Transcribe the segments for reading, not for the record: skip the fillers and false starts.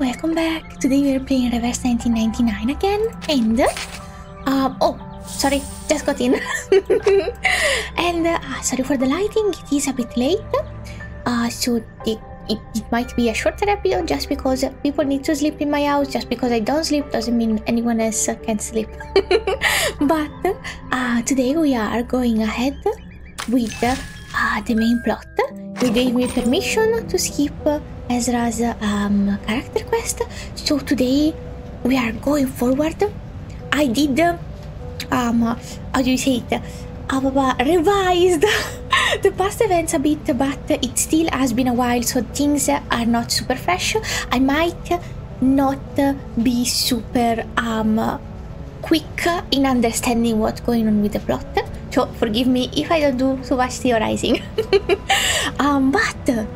welcome back. Today we are playing Reverse 1999 again, and oh, sorry, just got in. And sorry for the lighting, it is a bit late, so it might be a shorter episode just because people need to sleep in my house. Just because I don't sleep doesn't mean anyone else can sleep. But today we are going ahead with the main plot. You gave me permission to skip Ezra's character quest, so today we are going forward. I did how do you say it, revised the past events a bit, but it still has been a while, so things are not super fresh. I might not be super quick in understanding what's going on with the plot, so forgive me if I don't do so much theorizing. But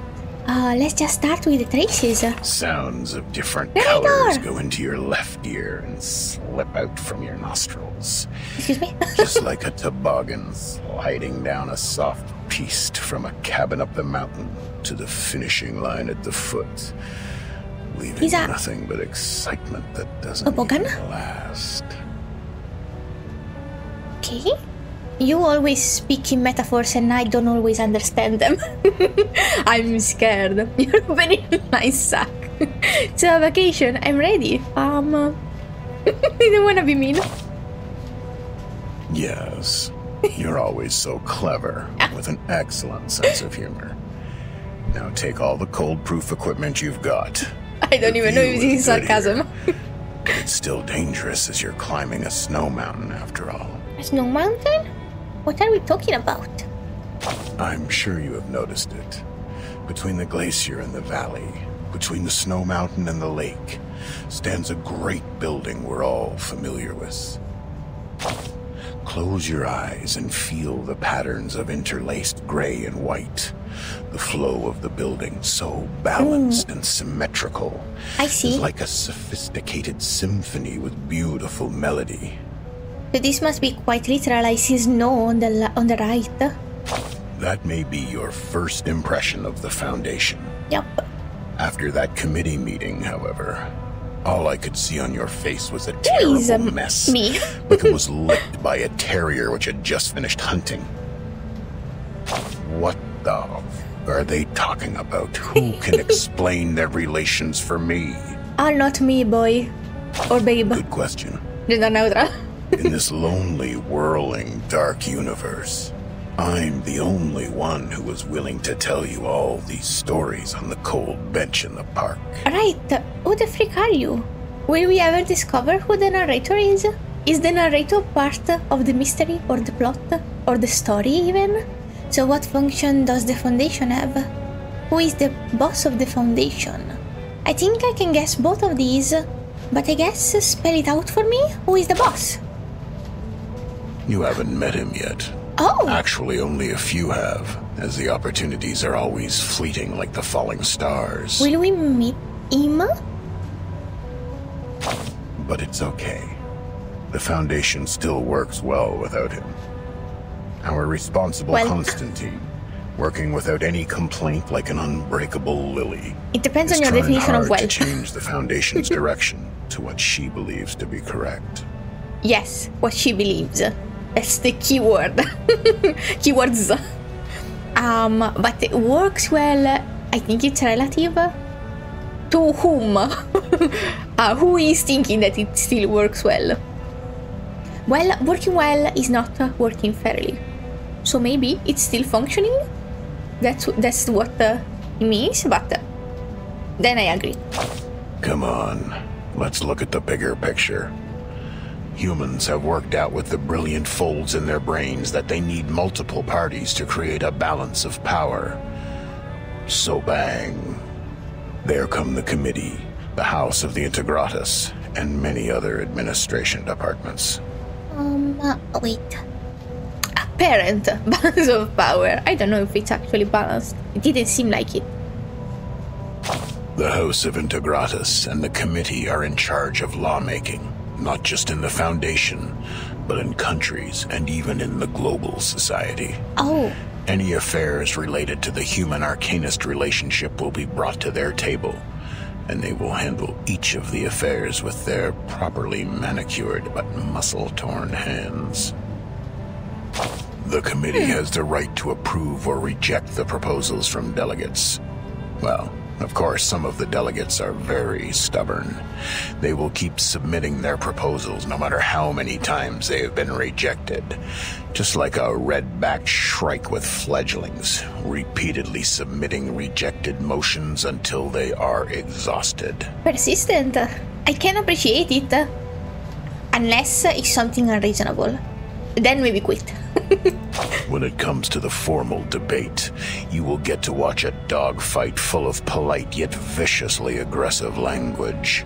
let's just start with the traces. Sounds of different Narrator! colors go into your left ear and slip out from your nostrils. Excuse me? Just like a toboggan sliding down a soft piste from a cabin up the mountain to the finishing line at the foot, leaving nothing but excitement that doesn't even last. Okay. You always speak in metaphors and I don't always understand them. I'm scared. You're very nice sack. It's a vacation. I'm ready. I don't want to be mean. Yes, you're always so clever, with an excellent sense of humor. Now take all the cold-proof equipment you've got. I don't even know if this is sarcasm. But it's still dangerous as you're climbing a snow mountain after all. A snow mountain? What are we talking about? I'm sure you have noticed it. Between the glacier and the valley, between the snow mountain and the lake, stands a great building we're all familiar with. Close your eyes and feel the patterns of interlaced gray and white. The flow of the building so balanced and symmetrical. I see. It's like a sophisticated symphony with beautiful melody. So this must be quite literal. I see snow on the right. That may be your first impression of the Foundation. Yep. After that committee meeting, however, all I could see on your face was a terrible mess. Me. Like it was licked by a terrier which had just finished hunting. What the are they talking about? Who can explain their relations for me? Not me, boy. Or babe. Good question. Gender neutral. In this lonely, whirling, dark universe, I'm the only one who was willing to tell you all these stories on the cold bench in the park. Right, who the freak are you? Will we ever discover who the narrator is? Is the narrator part of the mystery or the plot? Or the story even? So what function does the Foundation have? Who is the boss of the Foundation? I think I can guess both of these, but I guess spell it out for me. Who is the boss? You haven't met him yet. Oh! Actually, only a few have, as the opportunities are always fleeting like the falling stars. Will we meet him? But it's okay. The Foundation still works well without him. Our responsible Constantine, working without any complaint like an unbreakable lily. It depends on your definition of well. To change the Foundation's direction to what she believes to be correct. Yes, what she believes. That's the key word. Keywords. But it works well. I think it's relative. To whom? Who is thinking that it still works well? Well, working well is not working fairly. So maybe it's still functioning? That's what it means, but then I agree. Come on, let's look at the bigger picture. Humans have worked out with the brilliant folds in their brains that they need multiple parties to create a balance of power. So bang. There come the committee, the House of the Integratus, and many other administration departments. Wait. Apparent balance of power. I don't know if it's actually balanced. It didn't seem like it. The House of Integratus and the committee are in charge of lawmaking. Not just in the Foundation, but in countries and even in the global society. Oh. Any affairs related to the human arcanist relationship will be brought to their table, and they will handle each of the affairs with their properly manicured but muscle-torn hands. The committee has the right to approve or reject the proposals from delegates. Well, of course, some of the delegates are very stubborn. They will keep submitting their proposals no matter how many times they have been rejected. Just like a red-backed shrike with fledglings, repeatedly submitting rejected motions until they are exhausted. Persistent. I can appreciate it. Unless it's something unreasonable. Then maybe quit. When it comes to the formal debate, you will get to watch a dogfight full of polite yet viciously aggressive language.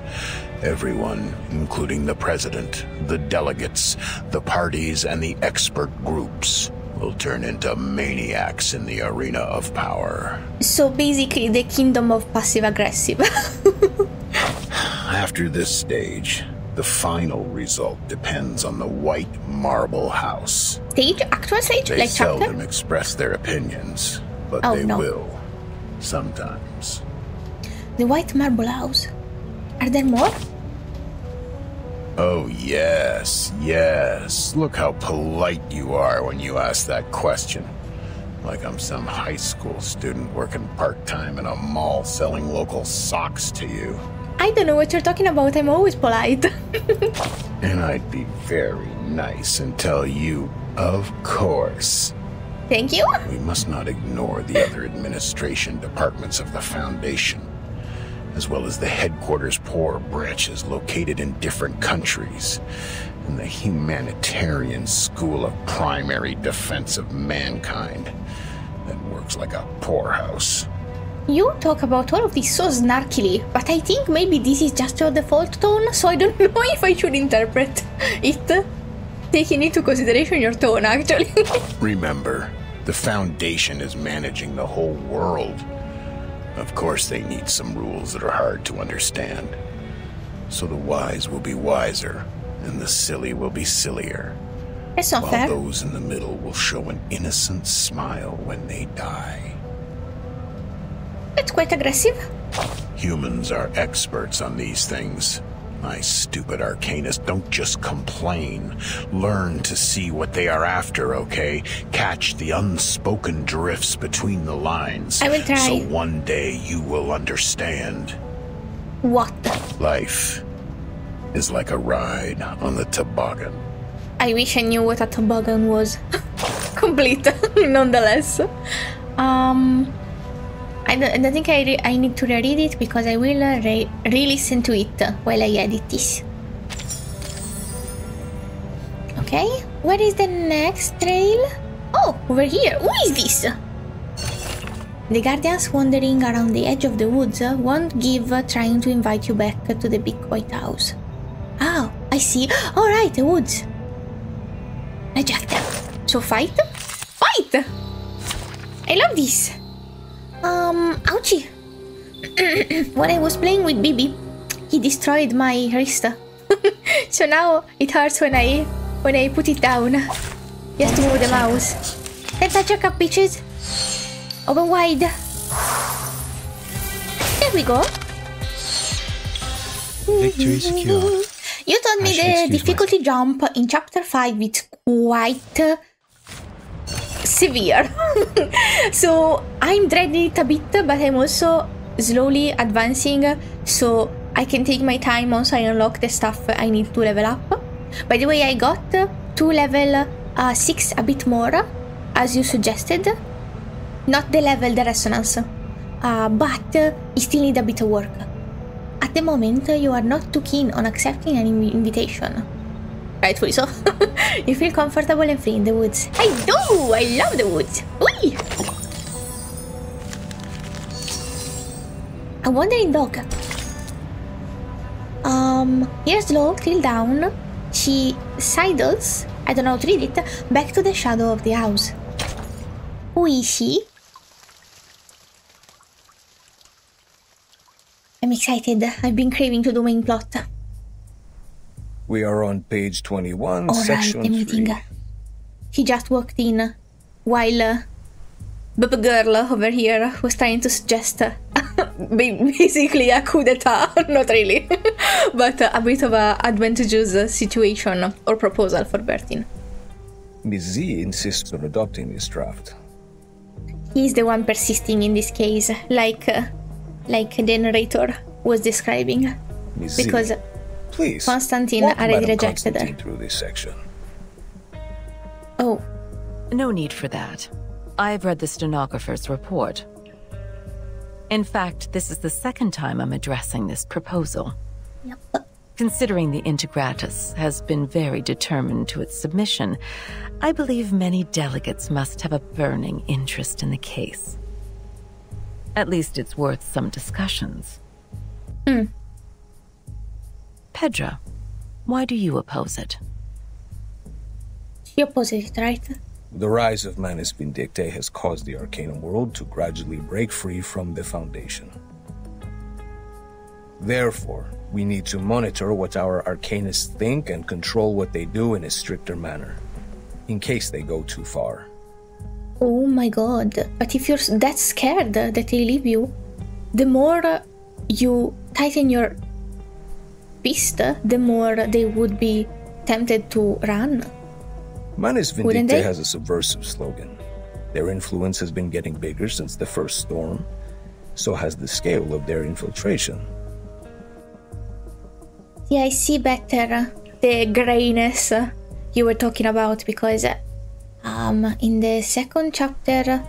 Everyone, including the president, the delegates, the parties, and the expert groups, will turn into maniacs in the arena of power. So basically the kingdom of passive-aggressive. After this stage, the final result depends on the White Marble House. Stage? Actual stage? They like chapter? seldom express their opinions, but they will. Sometimes. The White Marble House. Are there more? Oh, yes, yes. Look how polite you are when you ask that question. Like I'm some high school student working part-time in a mall selling local socks to you. I don't know what you're talking about. I'm always polite. And I'd be very nice and tell you, of course. Thank you. We must not ignore the other administration departments of the Foundation, as well as the headquarters poor branches located in different countries, and the Humanitarian School of Primary Defense of Mankind that works like a poorhouse. You talk about all of this so snarkily, but I think maybe this is just your default tone, so I don't know if I should interpret it. Taking into consideration your tone, actually. Remember, the Foundation is managing the whole world. Of course, they need some rules that are hard to understand. So the wise will be wiser, and the silly will be sillier. That's not fair. While those in the middle will show an innocent smile when they die. That's quite aggressive. Humans are experts on these things. My stupid arcanist, don't just complain. Learn to see what they are after, okay? Catch the unspoken drifts between the lines. I will try. So one day you will understand. What? Life is like a ride on the toboggan. I wish I knew what a toboggan was. Complete, nonetheless. I don't think I need to reread it because I will re-listen to it while I edit this. Okay, where is the next trail? Oh, over here. Who is this? The guardians wandering around the edge of the woods won't give trying to invite you back to the big white house. Oh, I see. Alright, the woods. Reject. So fight? Fight! I love this. Ouchie. When I was playing with Bibi, he destroyed my wrist. So now it hurts when I put it down. Just to move the mouse. Let's touch your cup, bitches. Open wide. There we go. Victory secured. You told me the difficulty jump in chapter 5 is quite severe. So I'm dreading it a bit, but I'm also slowly advancing, so I can take my time once I unlock the stuff I need to level up. By the way, I got to level 6 a bit more, as you suggested. Not the level, the resonance, but it still needs a bit of work. At the moment, you are not too keen on accepting an invitation. Rightfully so. You feel comfortable and free in the woods. I do! I love the woods! Whee! A wandering dog. Here's low, till down. She sidles, I don't know how to read it, back to the shadow of the house. Who is she? I'm excited. I've been craving to do main plot. We are on page 21, Alright, section the meeting. 3. He just walked in while Bub Girl over here was trying to suggest basically a coup d'etat, not really, but a bit of a advantageous situation or proposal for Bertin. Miss Z insists on adopting this draft. He's the one persisting in this case, like the narrator was describing. Miss Z, because please, Constantine walk already Madam rejected Constantine her. through this section. Oh, No need for that. I've read the stenographer's report. In fact, this is the second time I'm addressing this proposal. yep. Considering the Integratus has been very determined to its submission, I believe many delegates must have a burning interest in the case. At least it's worth some discussions. Pedra, why do you oppose it? She opposes it, right? The rise of Manus Vindictae has caused the Arcanum world to gradually break free from the Foundation. Therefore, we need to monitor what our Arcanists think and control what they do in a stricter manner, in case they go too far. Oh my god. But if you're that scared that they leave you, the more you tighten your fist, the more they would be tempted to run. Manus Wouldn't Vindictae they? has a subversive slogan. Their influence has been getting bigger since the first storm. So has the scale of their infiltration. Yeah, I see better the grayness you were talking about, because in the second chapter,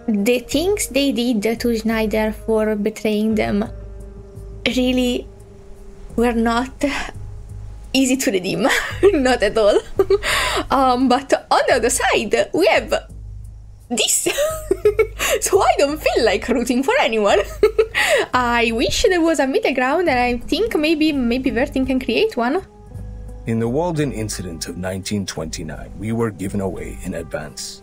the things they did to Schneider for betraying them really were not easy to redeem. Not at all. But on the other side, we have this. So I don't feel like rooting for anyone. I wish there was a middle ground, and I think maybe Vertin can create one. In the Walden incident of 1929, we were given away in advance.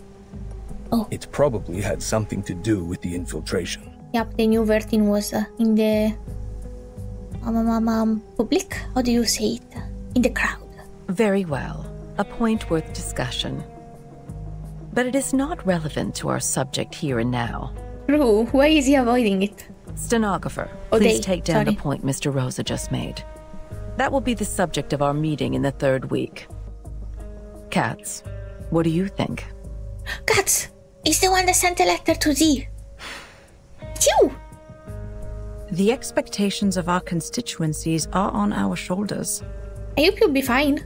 Oh. It probably had something to do with the infiltration. Yep, the new Vertin was in the public. How do you say it? In the crowd. Very well. A point worth discussion. But it is not relevant to our subject here and now. True. Why is he avoiding it? Stenographer, Oh, please they- take down sorry. the point Mr. Rosa just made. That will be the subject of our meeting in the 3rd week. Katz, what do you think? Katz is the one that sent a letter to Z. It's you. The expectations of our constituencies are on our shoulders. I hope you'll be fine.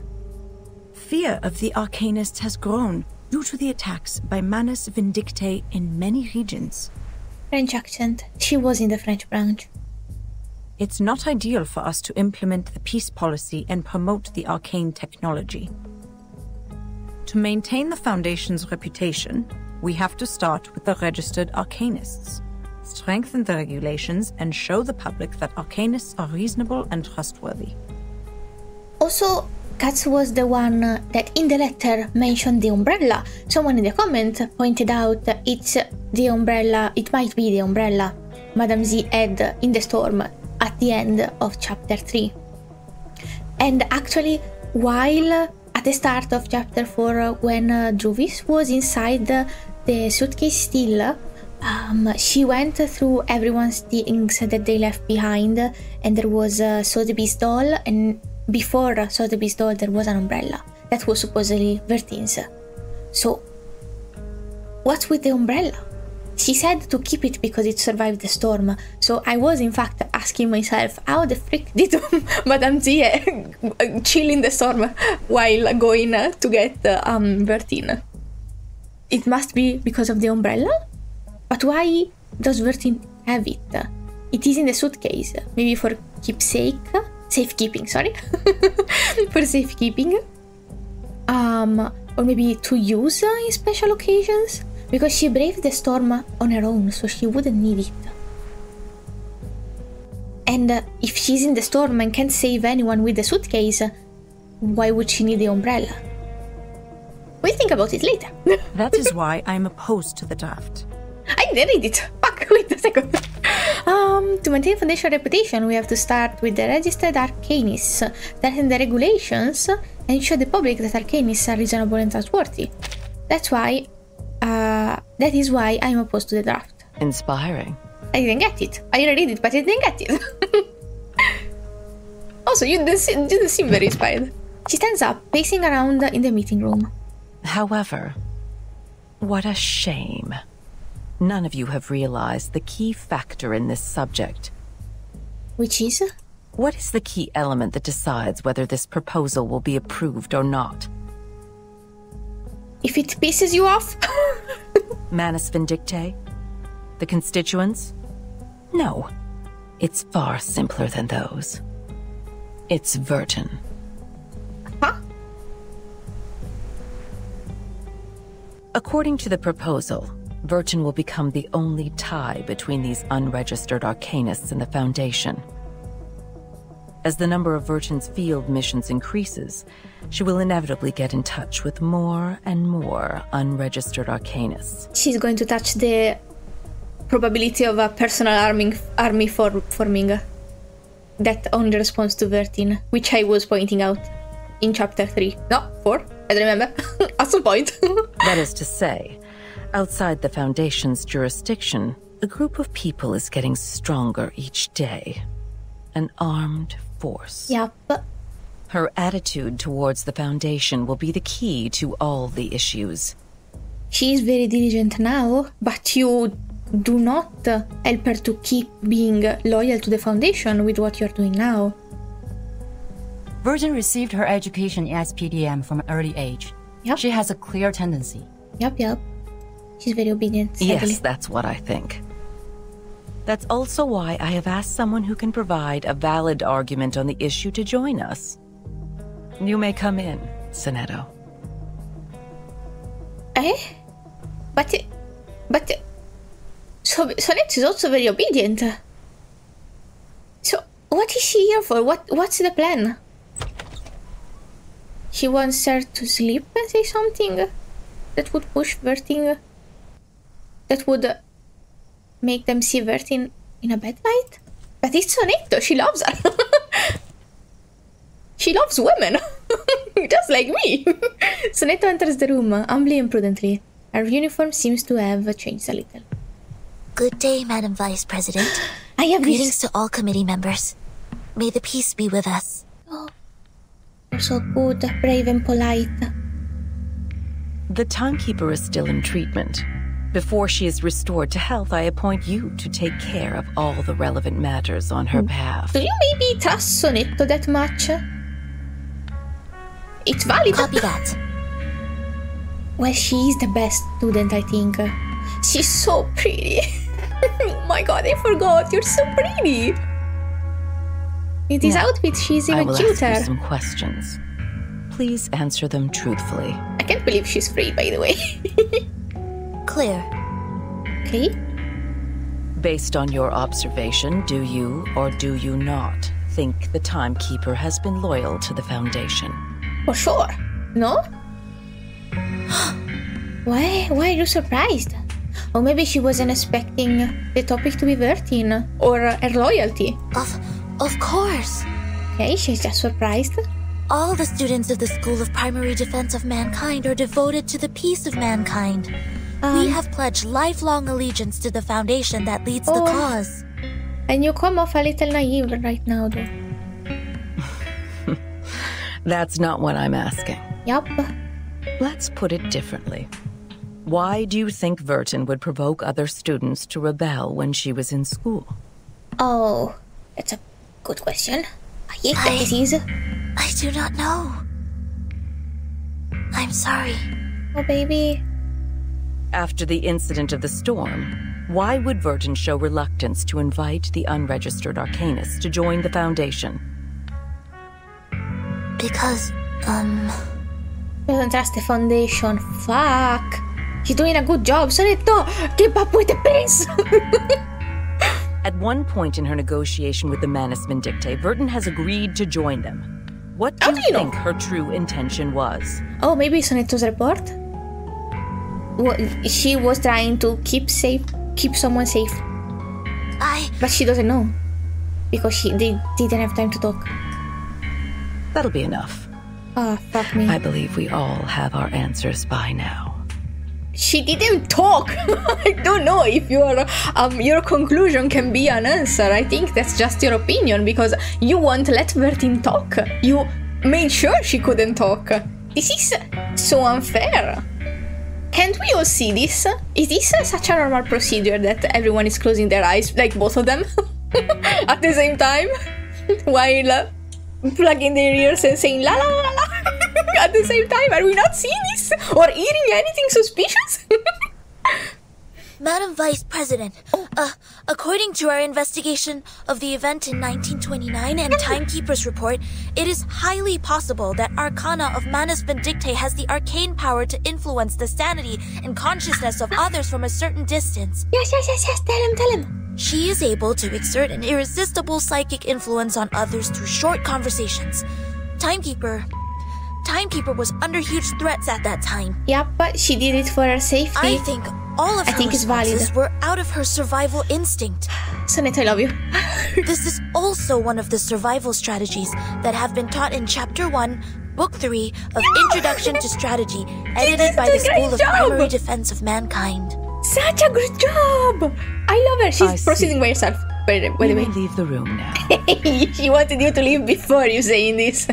Fear of the Arcanists has grown due to the attacks by Manus Vindictae in many regions. French accent. She was in the French branch. It's not ideal for us to implement the peace policy and promote the arcane technology. To maintain the Foundation's reputation, we have to start with the registered Arcanists, strengthen the regulations, and show the public that Arcanists are reasonable and trustworthy. Also, Katz was the one that in the letter mentioned the umbrella. Someone in the comment pointed out that it's the umbrella, it might be the umbrella Madame Z had in the storm at the end of chapter 3. And actually, while at the start of chapter 4, when Druvis was inside the suitcase still, she went through everyone's things that they left behind, and there was Sotheby's doll, and before Sotheby's doll there was an umbrella that was supposedly Vertin's. So what's with the umbrella? She said to keep it because it survived the storm. So I was in fact asking myself, how the frick did Madame Z chill in the storm while going to get Vertin? It must be because of the umbrella? But why does Vertin have it? It is in the suitcase. Maybe for safekeeping, sorry. For safekeeping. Or maybe to use in special occasions? Because she braved the storm on her own, so she wouldn't need it. And if she's in the storm and can't save anyone with the suitcase, why would she need the umbrella? We'll think about it later. That is why I'm opposed to the draft. I didn't read it. Fuck, wait a second. To maintain Foundation reputation, we have to start with the registered Arcanists, strengthen the regulations, and show the public that Arcanists are reasonable and trustworthy. That is why I'm opposed to the draft. Inspiring. I didn't get it. I read it, but I didn't get it. Also, you didn't seem very inspired. She stands up, pacing around in the meeting room. However, what a shame. None of you have realized the key factor in this subject. Which is? What is the key element that decides whether this proposal will be approved or not? If it pisses you off? Manus Vindictae? The constituents? No. It's far simpler than those. It's Vertin. Huh? According to the proposal, Vertin will become the only tie between these unregistered arcanists and the Foundation. As the number of Vertin's field missions increases, she will inevitably get in touch with more and more unregistered arcanists. She's going to touch the probability of a personal army forming that only responds to Vertin, which I was pointing out in chapter 3. No, 4, I don't remember. At some point. That is to say, outside the Foundation's jurisdiction, a group of people is getting stronger each day. An armed force. Yep. Her attitude towards the Foundation will be the key to all the issues. She is very diligent now, but you do not help her to keep being loyal to the Foundation with what you're doing now. Vertin received her education in SPDM from an early age. Yep. She has a clear tendency. Yep. She's very obedient, sadly. Yes, that's what I think. That's also why I have asked someone who can provide a valid argument on the issue to join us. You may come in, Sonetto. But Sonetto is also very obedient. So, what is she here for? What's the plan? She wants her to sleep and say something that would push Vertin, that would make them see Vertin in a bad light? But it's Sonetto, she loves her. She loves women, just like me. Sonetto enters the room, humbly and prudently. Her uniform seems to have changed a little. Good day, Madam Vice President. I have Greetings to all committee members. May the peace be with us. Oh, you're so good, brave and polite. The timekeeper is still in treatment. Before she is restored to health, I appoint you to take care of all the relevant matters on her behalf. Do you maybe trust Sonetto that much? It's valid. Copy that. Well, she is the best student, I think. She's so pretty. Oh my god, I forgot. You're so pretty. In this outfit, she's even I will cuter. ask you some questions. Please answer them truthfully. I can't believe she's free, by the way. Clear. Okay. Based on your observation, do you or do you not think the timekeeper has been loyal to the Foundation? For sure. No? Why are you surprised? Or maybe she wasn't expecting the topic to be Vertin or her loyalty. Of course. Okay, she's just surprised. All the students of the School of Primary Defense of Mankind are devoted to the peace of mankind. We have pledged lifelong allegiance to the Foundation that leads the cause. And you come off a little naive right now, though. That's not what I'm asking. Yup. Let's put it differently. Why do you think Vertin would provoke other students to rebel when she was in school? Oh, that's a good question. I hate that disease. I do not know. I'm sorry. Oh, baby. After the incident of the storm, why would Vertin show reluctance to invite the unregistered arcanists to join the Foundation? Because, Doesn't trust the Foundation. Fuck. She's doing a good job. Sonetto, keep up with the pace. At one point in her negotiation with the Manus Vindictae, Vertin has agreed to join them. What do you think her true intention was? Oh, maybe Sonetto's report? She was trying to keep someone safe. But she doesn't know. Because they didn't have time to talk. That'll be enough. Oh, fuck me. I believe we all have our answers by now. she didn't talk. I don't know if your conclusion can be an answer. I think that's just your opinion because you won't let Bertin talk. You made sure she couldn't talk. This is so unfair. Can't we all see this? Is this such a normal procedure that everyone is closing their eyes, like both of them, at the same time, while plugging their ears and saying la la la la at the same time? Are we not seeing this or hearing anything suspicious? Madam Vice President, according to our investigation of the event in 1929 and Timekeeper's report, it is highly possible that Arcana of Manus Vindictae has the arcane power to influence the sanity and consciousness of others from a certain distance. Yes. Tell him. She is able to exert an irresistible psychic influence on others through short conversations. Timekeeper was under huge threats at that time. Yep, but she did it for her safety. I think all of her responses were out of her survival instinct. Sonetta, I love you. This is also one of the survival strategies that have been taught in Chapter 1, Book 3 of Introduction to Strategy, edited by the School of Primary Defense of Mankind. Such a good job! I love her. She's proceeding by herself. By the way, leave the room now. She wanted you to leave before you saying this.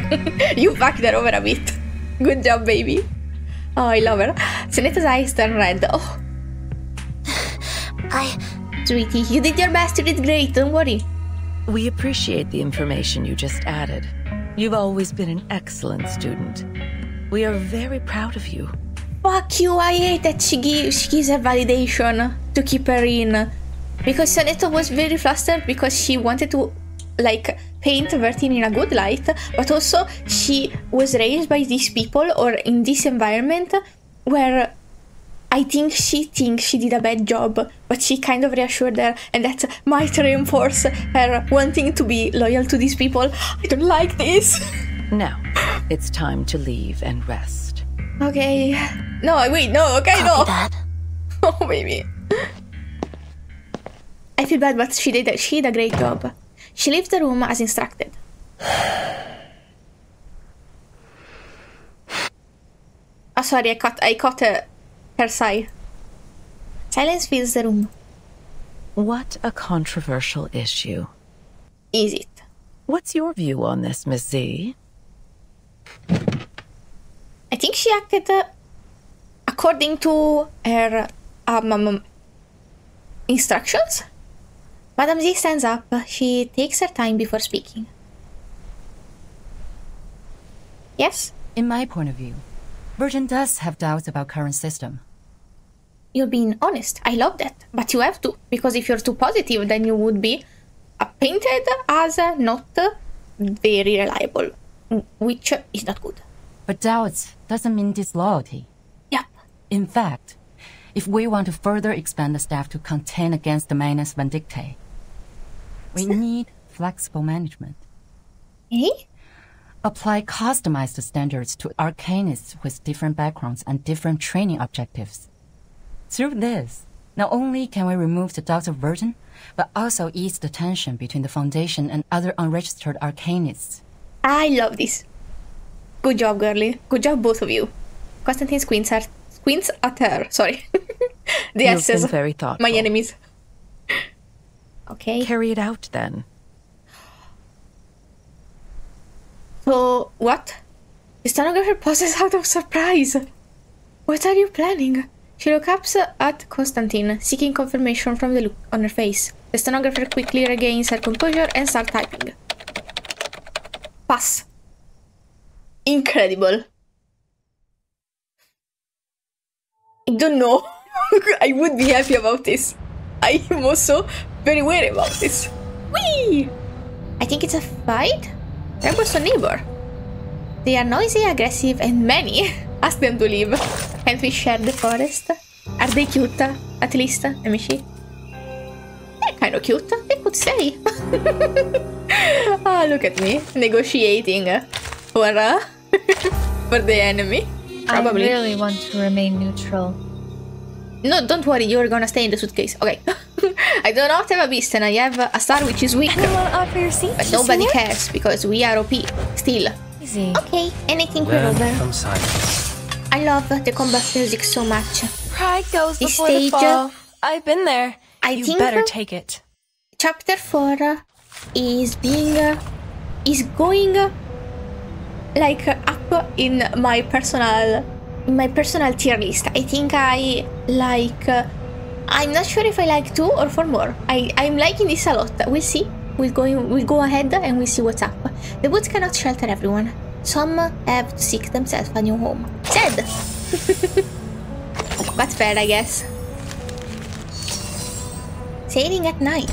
You fucked her over a bit. Good job, baby. Oh, I love her. Sonetta's eyes turn red. Oh. Sweetie, you did your best. You did great. Don't worry. We appreciate the information you just added. You've always been an excellent student. We are very proud of you. Fuck you. I hate that she gives her validation to keep her in. Because Sonetta was very flustered because she wanted to, like, paint Bertin in a good light, but also she was raised by these people or in this environment where I think she thinks she did a bad job, but she kind of reassured her, and that might reinforce her wanting to be loyal to these people. I don't like this. Now, it's time to leave and rest. Okay. No, wait, no, okay, no. That. Oh, baby. I feel bad, but she did a great job. She leaves the room as instructed. Oh, sorry, I caught her sigh. Silence fills the room. What a controversial issue. Is it? What's your view on this, Miss Z? I think she acted according to her instructions. Madame Z stands up. She takes her time before speaking. Yes? In my point of view, Virgin does have doubts about current system. You're being honest. I love that. But you have to. Because if you're too positive, then you would be painted as not very reliable. Which is not good. But doubts doesn't mean disloyalty. Yep. In fact, if we want to further expand the staff to contend against the Manus Vindictae, we need flexible management. Eh? Apply customized standards to arcanists with different backgrounds and different training objectives. Through this, not only can we remove the doubts of Virgin, but also ease the tension between the Foundation and other unregistered arcanists. I love this. Good job, girlie. Good job, both of you. Constantine squints at her. Sorry. The You've S's. been very thoughtful. My enemies. Okay. Carry it out, then. So, what? The stenographer pauses out of surprise. What are you planning? She looks up at Constantine, seeking confirmation from the look on her face. The stenographer quickly regains her composure and starts typing. Pass. Incredible. I don't know. I would be happy about this. I am also very worried about this. Whee! I think it's a fight? Rebels or neighbor? They are noisy, aggressive, and many. Ask them to leave. Can't we share the forest? Are they cute? At least, let me see. They're kind of cute, they could say. Ah, look at me, negotiating for the enemy. Probably. I really want to remain neutral. No, don't worry, you're gonna stay in the suitcase. Okay. I do not have a beast and I have a star which is weak. Anyone offer your seat? But nobody cares because we are OP. Still. Easy. Okay, and I think we're over. From silence. I love the combat music so much. Pride goes this before the stage, fall. I've been there. I think better take it. chapter 4 is going like up in my personal tier list. I think I like I'm not sure if I like 2 or 4 more. I'm liking this a lot. We'll see. We'll go ahead and we'll see what's up. The woods cannot shelter everyone. Some have to seek themselves a new home. Sad. But fair, I guess. Sailing at night.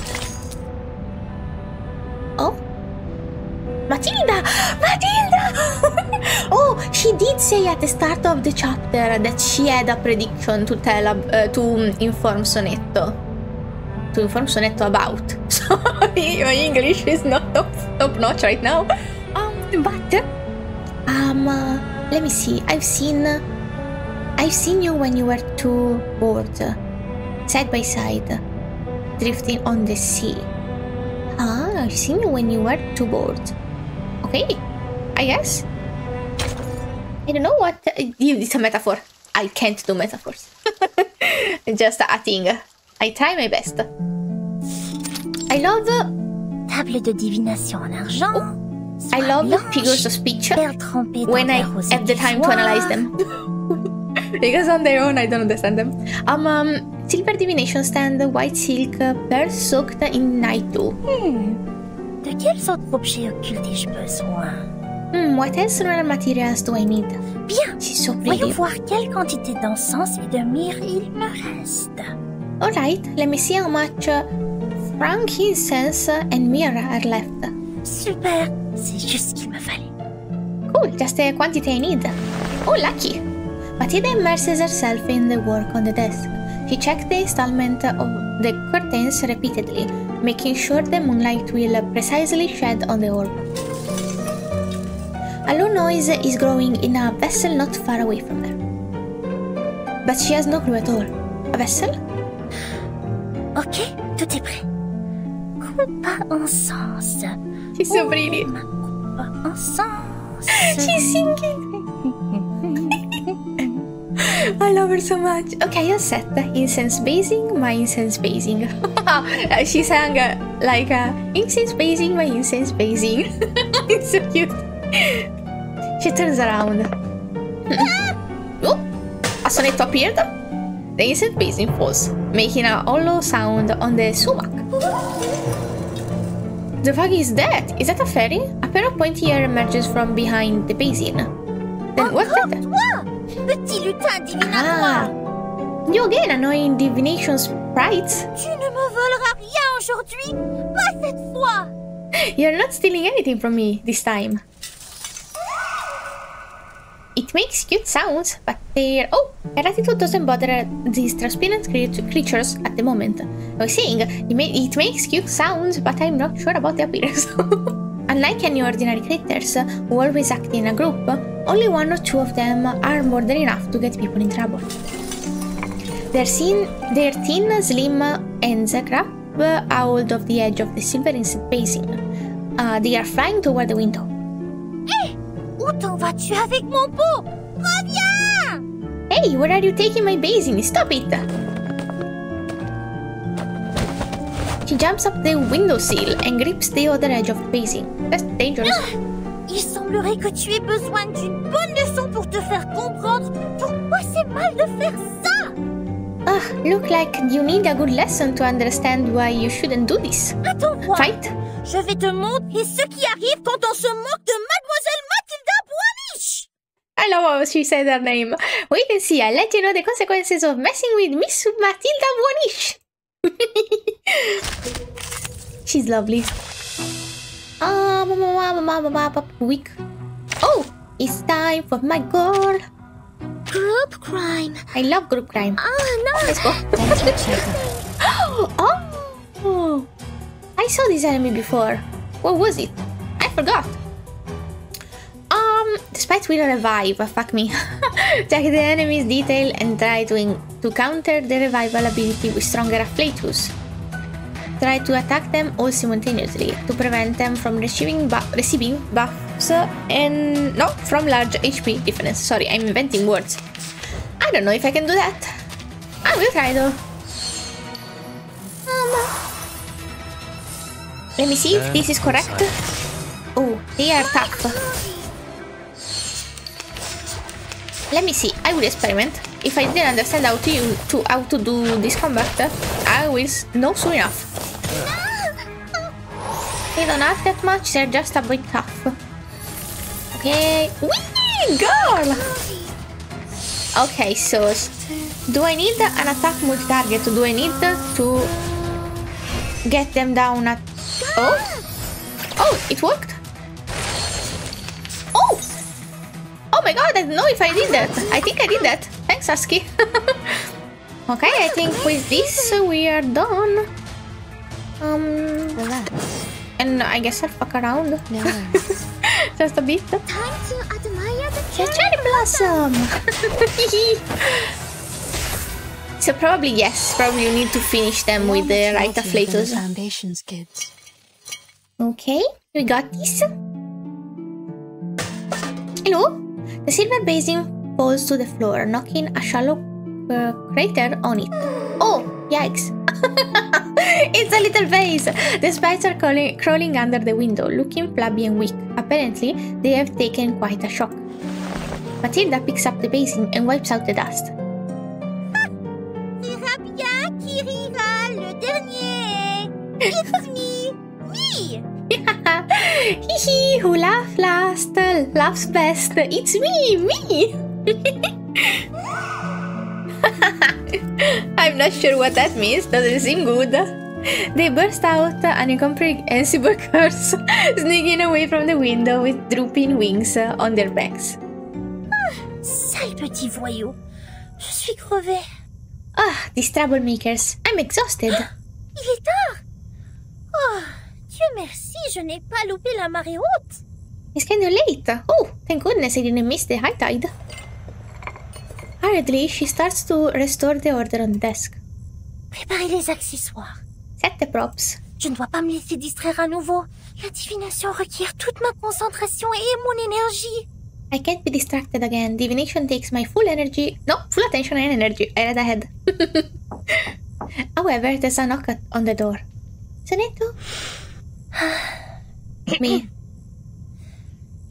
Oh? Matilda! Matilda! Oh, she did say at the start of the chapter that she had a prediction to tell to inform Sonetto. To inform Sonetto about. Sorry, my English is not top notch right now. But let me see. I've seen you when you were 2 boards, side by side, drifting on the sea. I've seen you when you were 2 boards. Okay, I guess. I don't know what. It's a metaphor. I can't do metaphors. Just a thing. I try my best. I love. Table de divination en argent. I love figures of speech when I have the time to analyze them. Because on their own I don't understand them. Silver divination stand, white silk, pearl soaked in night dew. De quels autres objets occultes ai-je besoin? What else rare materials do I need? Bien, She's so pretty. voyons voir quelle quantité d'encens et de myrrhe il me reste. Alright, let me see how much frankincense and myrrh are left. Super, c'est juste ce qu'il me fallait. Cool, just the quantity I need. Oh, lucky! Matilda immerses herself in the work on the desk. She checks the installment of the curtains repeatedly, making sure the moonlight will precisely shed on the orb. A low noise is growing in a vessel not far away from her. But she has no clue at all. A vessel? Ok, tout est prêt. Coupe à encens. She's so pretty. Coupe à encens. She's singing. I love her so much. Okay, all set. Incense basing, my incense basing. She sang like incense basing, my incense basing. It's so cute. She turns around. Oh, a sonetto appeared. The incense basing falls, making a hollow sound on the sumac. The fuck is that? Is that a fairy? A pair of pointy hair emerges from behind the basin. Then what's that? Petit lutin divinatoire! You again, annoying divination sprites. Tu ne me voleras rien aujourd'hui, pas cette fois! You're not stealing anything from me this time. It makes cute sounds, but her attitude doesn't bother these transparent creatures at the moment. I was saying, it makes cute sounds, but I'm not sure about the appearance. Unlike any ordinary creatures who always act in a group, only 1 or 2 of them are more than enough to get people in trouble. Their thin, slim ends grab a hold of the edge of the silver incense basin. They are flying toward the window. Hé! Où t'en vas-tu avec mon pot? Reviens! Hey, where are you taking my basin? Stop it! She jumps up the windowsill and grips the other edge of the basin. That's dangerous. Il semblerait que tu aies besoin d'une bonne leçon pour te faire comprendre pourquoi c'est mal de faire ça. Look like you need a good lesson to understand why you shouldn't do this. Attends voir. Fight? Je vais te montrer ce qui arrive quand on se moque de Mademoiselle Matilda Boaniche. I love how she said her name. Wait and see, I'll let you know the consequences of messing with Miss Matilda Boaniche. She's lovely. Weak. Oh, it's time for my girl. Group crime. I love group crime. No. Let's go. Oh, I saw this enemy before. What was it? I forgot. Despite will revive, fuck me. Check the enemy's detail and try to counter the revival ability with stronger afflatus. Try to attack them all simultaneously to prevent them from receiving buffs and from large HP difference. Sorry, I'm inventing words. I don't know if I can do that. Ah, we'll try though. Let me see if this is correct. Oh, they are tough. Let me see. I will experiment. If I didn't understand how to do this combat, I will know soon enough. They don't have that much. They're just a bit tough. Okay. Whee! Girl! Okay, so do I need an attack multi-target? Do I need to get them down at... Oh! Oh, it worked! Oh! Oh my god, I don't know if I did that. I think I did that. Thanks, Aski. Okay, I think with this we are done. And I guess I'll fuck around. Just a bit. Time to admire the cherry blossom! So probably yes, probably you need to finish them with the right afflatus. Foundations, kids. Okay, we got this. Hello? The silver basin falls to the floor, knocking a shallow crater on it. Oh, yikes. It's a little vase. The spikes are crawling under the window, looking flabby and weak. Apparently, they have taken quite a shock. Matilda picks up the basin and wipes out the dust. Verra bien qui rira le dernier. It's me. Me. Hihi, who laughs last, laughs best. It's me. I'm not sure what that means. Doesn't seem good. They burst out an incomprehensible curse, sneaking away from the window with drooping wings on their backs. Sale petit voyou. Je suis crevée. Ah, these troublemakers. I'm exhausted. Il est tard. Oh, Dieu merci, je n'ai pas loupé la marée haute. It's kind of late. Oh, thank goodness I didn't miss the high tide. Hurriedly, she starts to restore the order on the desk. Préparez les accessoires. Set the props. Je ne dois pas me laisser distraire à nouveau. La divination requiert toute ma concentration et mon énergie. I can't be distracted again. Divination takes my full energy. No, full attention and energy. I read ahead. However, there's a knock on the door. Sonetto? Me.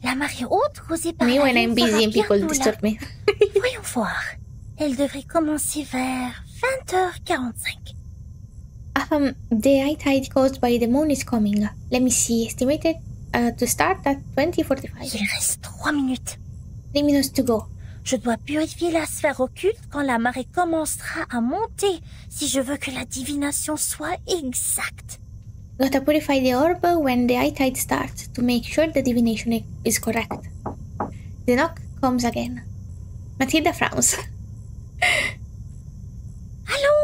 La marée haute causée par Me la when I'm lune busy fera and people bientôt disturb me. Voyons voir. Elle devrait commencer vers 20h45. The high tide caused by the moon is coming. Let me see. Estimated to start at 20:45. Il reste 3 minutes. 3 minutes to go. Je dois purifier la sphère occulte quand la marée commencera à monter si je veux que la divination soit exacte. Gotta purify the orb when the high tide starts to make sure the divination is correct. The knock comes again. Matilda frowns. Allons.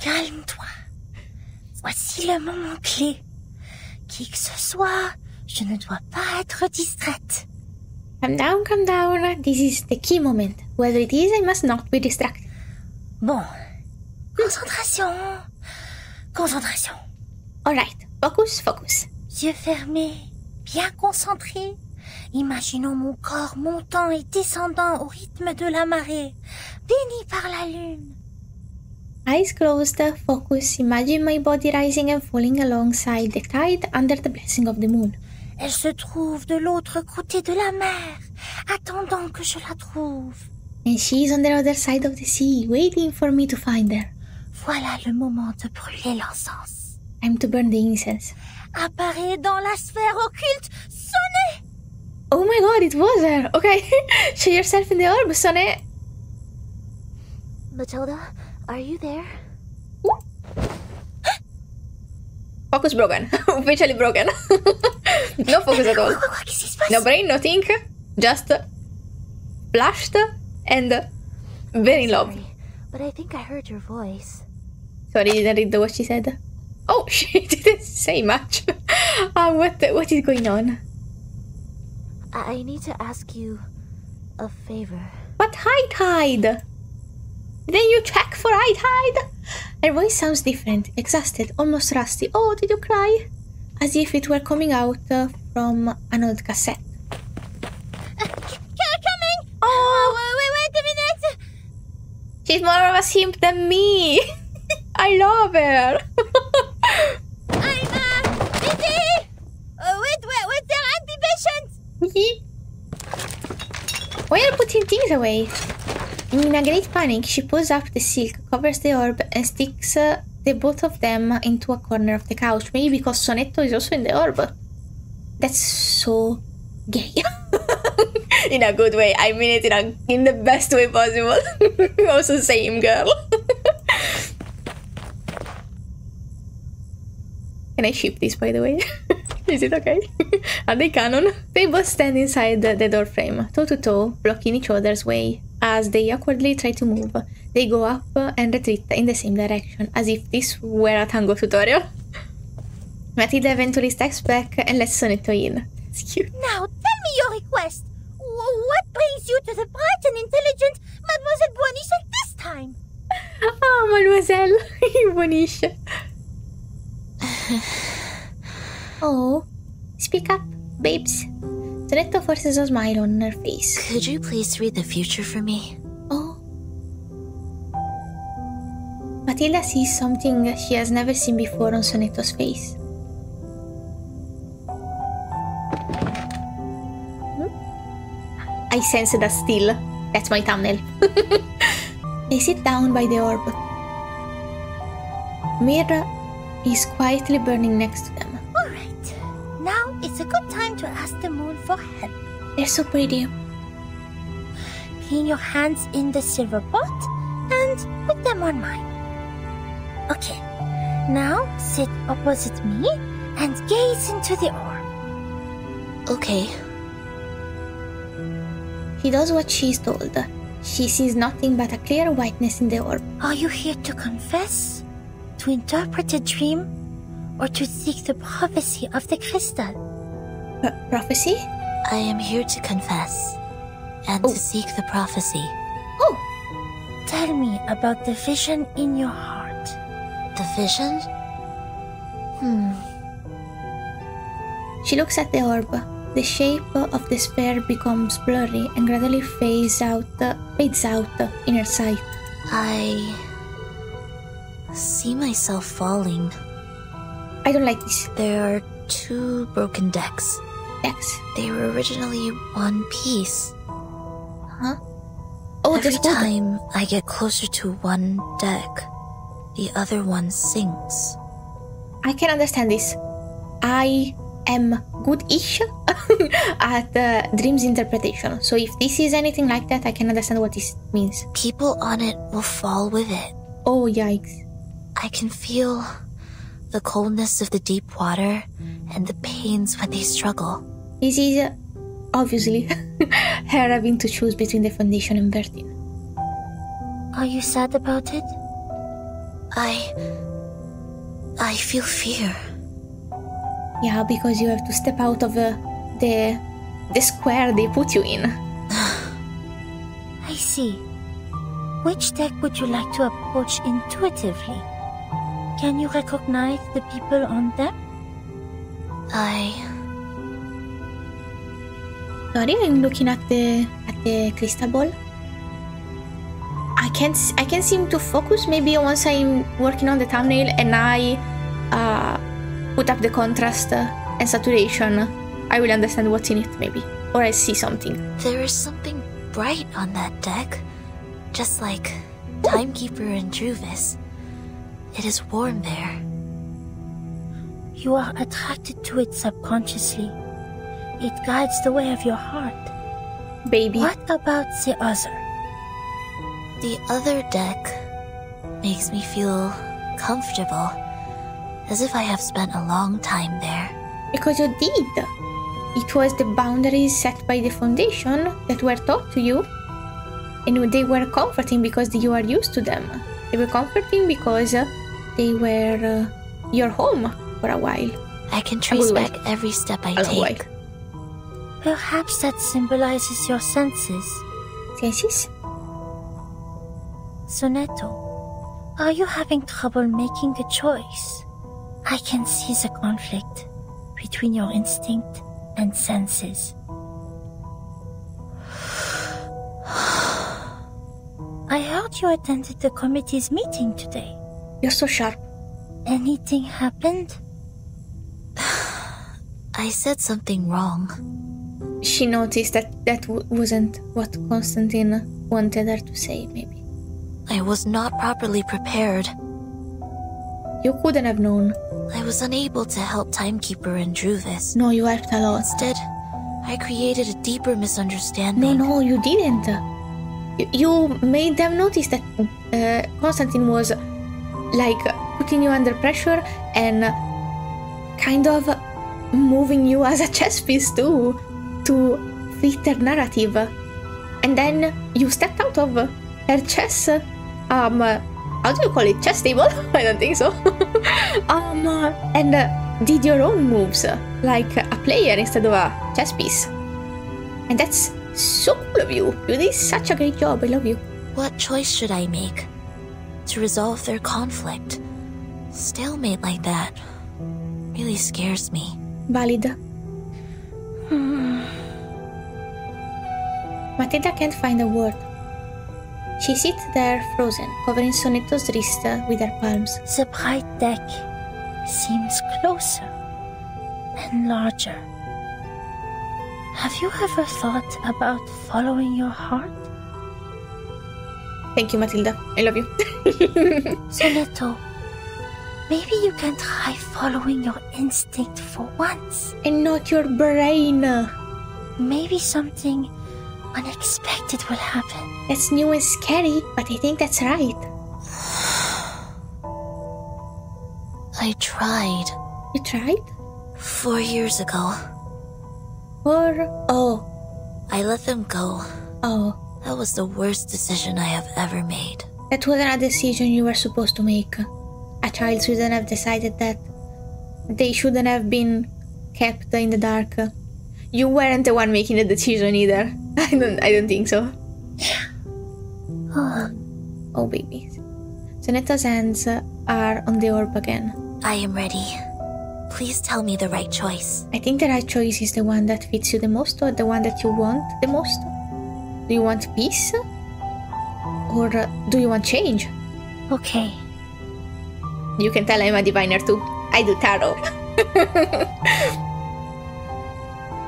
Calme-toi. Voici le moment clé. Qui que ce soit, je ne dois pas être distraite. Calm down. This is the key moment. Whether it is, I must not be distracted. Bon. Concentration. Alright, focus. Yeux fermés, bien concentrés. Imaginons mon corps montant et descendant au rythme de la marée, béni par la lune. Eyes closed, focus. Imagine my body rising and falling alongside the tide under the blessing of the moon. Elle se trouve de l'autre côté de la mer, attendant que je la trouve. And she's on the other side of the sea, waiting for me to find her. Voilà le moment de brûler l'encens. Time to burn the incense. Apparaît dans la sphère occulte, Sonnet! Oh my god, it was her! Okay, show yourself in the orb, Sonnet! Matilda, are you there? Focus broken. Officially broken. No focus at all. Qu'est-ce qui se passe? No brain, no think. Just flashed and very in love. Sorry, but I think I heard your voice. Sorry, didn't read what she said. Oh, she didn't say much. What is going on? I need to ask you a favor. What high tide? Didn't you check for high tide? Her voice sounds different, exhausted, almost rusty. Oh, did you cry? As if it were coming out from an old cassette. Coming! Oh, wait a minute! she's more simp than me. I love her. I'm busy. With their anti-patients. Why are you putting things away? In a great panic, she pulls up the silk, covers the orb, and sticks the both of them into a corner of the couch. Maybe because Sonetto is also in the orb. That's so gay. In a good way. I mean it in the best way possible. Also same, girl. Can I ship this, by the way? Is it okay? Are they canon? They both stand inside the door frame, toe to toe, blocking each other's way. As they awkwardly try to move, they go up and retreat in the same direction, as if this were a tango tutorial. Matilda eventually steps back and lets Sonetto in. It's cute. Now tell me your request. What brings you to the bright and intelligent Mademoiselle Boniche at this time? Oh, Mademoiselle Boniche. Oh, speak up, babes. Sonetto forces a smile on her face. Could you please read the future for me? Oh. Matilda sees something she has never seen before on Sonetto's face. I sense that still. That's my thumbnail. They sit down by the orb. Mira is quietly burning next to them. Alright, now it's a good time to ask the moon for help. They're so pretty. Clean your hands in the silver pot and put them on mine. Okay, now sit opposite me and gaze into the orb. Okay. She does what she is told. She sees nothing but a clear whiteness in the orb. Are you here to confess? To interpret a dream? Or to seek the prophecy of the crystal? Prophecy? I am here to confess. And to seek the prophecy. Oh! Tell me about the vision in your heart. The vision? She looks at the orb. The shape of the sphere becomes blurry and gradually fades out in her sight. I see myself falling. I don't like this. There are 2 broken decks. Decks? They were originally one piece. Huh? Oh, every time I get closer to one deck, the other one sinks. I can understand this. I am good-ish at dreams interpretation. So if this is anything like that, I can understand what this means. People on it will fall with it. Oh, yikes. I can feel the coldness of the deep water and the pains when they struggle. This is obviously her having to choose between the foundation and Bertin. Are you sad about it? I feel fear. Yeah, because you have to step out of the square they put you in. I see. Which deck would you like to approach intuitively? Can you recognize the people on them? Sorry, I'm looking at the crystal ball. I can't seem to focus. Maybe once I'm working on the thumbnail and I put up the contrast and saturation, I will understand what's in it, maybe. Or I see something. There is something bright on that deck. Just like Timekeeper and Druvis. It is warm there. You are attracted to it subconsciously. It guides the way of your heart. Baby. What about the other? The other deck makes me feel comfortable. As if I have spent a long time there. Because you did. It was the boundaries set by the foundation that were taught to you. And they were comforting because you are used to them. They were comforting because they were your home for a while. I can trace back every step I take. Perhaps that symbolizes your senses. Senses? Sonetto, are you having trouble making a choice? I can see the conflict between your instinct and senses. I heard thought you attended the committee's meeting today. You're so sharp. Anything happened? I said something wrong. She noticed that wasn't what Constantine wanted her to say, maybe. I was not properly prepared. You couldn't have known. I was unable to help Timekeeper and Druvis. No, you helped a lot. Instead, I created a deeper misunderstanding. No, you didn't. You made them notice that Constantine was, like, putting you under pressure and kind of moving you as a chess piece too, to fit their narrative. And then you stepped out of her chess, how do you call it? Chess table? I don't think so. And did your own moves, like a player instead of a chess piece. And that's so cool of you. You did such a great job. I love you. What choice should I make to resolve their conflict? Stalemate like that really scares me. Valid. Matilda can't find a word. She sits there frozen, covering Sonetto's wrist with her palms. The bright deck seems closer and larger. Have you ever thought about following your heart? Thank you, Matilda. I love you. Sonetto, maybe you can try following your instinct for once. And not your brain. Maybe something unexpected will happen. That's new and scary, but I think that's right. I tried. You tried? 4 years ago. I let them go. That was the worst decision I have ever made. That wasn't a decision you were supposed to make. A child shouldn't have decided that. They shouldn't have been kept in the dark. You weren't the one making the decision either. I don't think so. Oh, baby. Sonetto's hands are on the orb again. I am ready. Please tell me the right choice. I think the right choice is the one that fits you the most, or the one that you want the most. Do you want peace? Or do you want change? Okay. You can tell I'm a diviner too. I do tarot.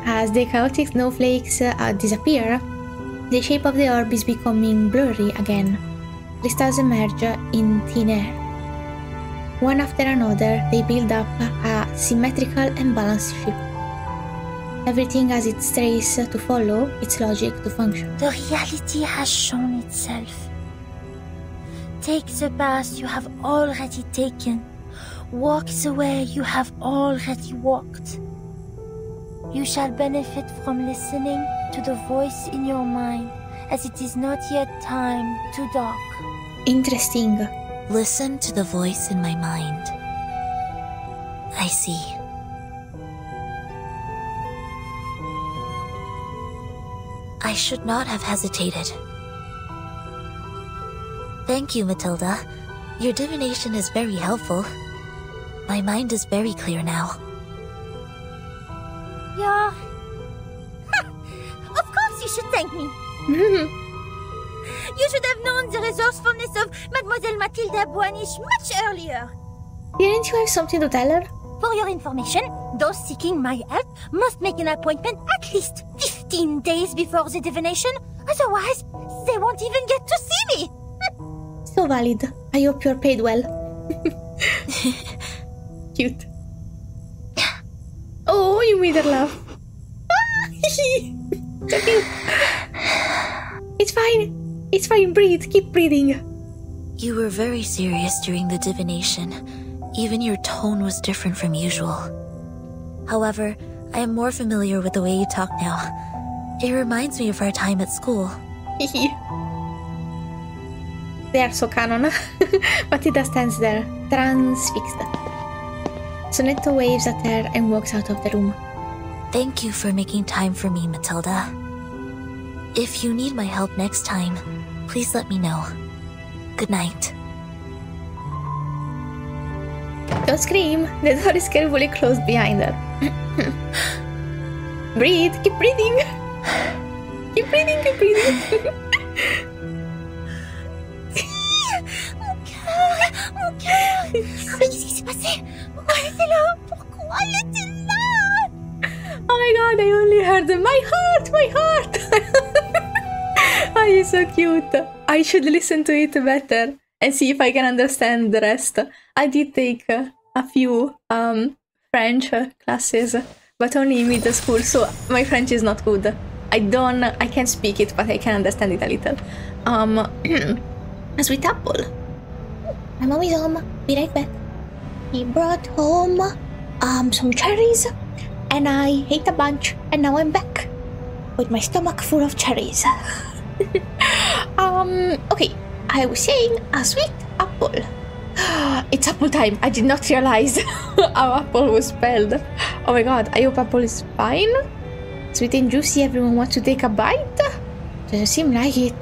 As the chaotic snowflakes disappear, the shape of the orb is becoming blurry again. Crystals emerge in thin air. One after another, they build up a symmetrical and balanced shape. Everything has its trace to follow, its logic to function. The reality has shown itself. Take the path you have already taken. Walk the way you have already walked. You shall benefit from listening to the voice in your mind, as it is not yet time to dark. Interesting. Listen to the voice in my mind. I see. I should not have hesitated. Thank you, Matilda. Your divination is very helpful. My mind is very clear now. Yeah. Of course you should thank me. You should have known the resourcefulness of Mademoiselle Matilda Boanish much earlier. Didn't you have something to tell her? For your information, those seeking my help must make an appointment at least 15 days before the divination. Otherwise, they won't even get to see me. So valid. I hope you're paid well. Cute. Oh, you made her laugh. So cute. It's fine. It's fine. Breathe. Keep breathing. You were very serious during the divination. Even your tone was different from usual. However, I am more familiar with the way you talk now. It reminds me of our time at school. They are so canon. Matilda stands there, transfixed. Sonetto waves at her and walks out of the room. Thank you for making time for me, Matilda. If you need my help next time, please let me know. Good night. Don't scream. The door is carefully closed behind her. Breathe. Keep breathing. Keep breathing. Keep breathing. Qu'est-ce qui s'est passé? Pourquoi elle était là? Pourquoi elle était là? Oh my god, I only heard my heart! Oh, you're so cute. I should listen to it better and see if I can understand the rest. I did take a few French classes, but only in middle school, so my French is not good. I can't speak it, but I can understand it a little. A sweet apple. My mom is home. Be right back. He brought home some cherries, and I ate a bunch, and now I'm back with my stomach full of cherries. Okay, I was saying a sweet apple. It's apple time. I did not realize how apple was spelled. Oh my god, I hope apple is fine. Sweet and juicy, everyone wants to take a bite? Doesn't seem like it.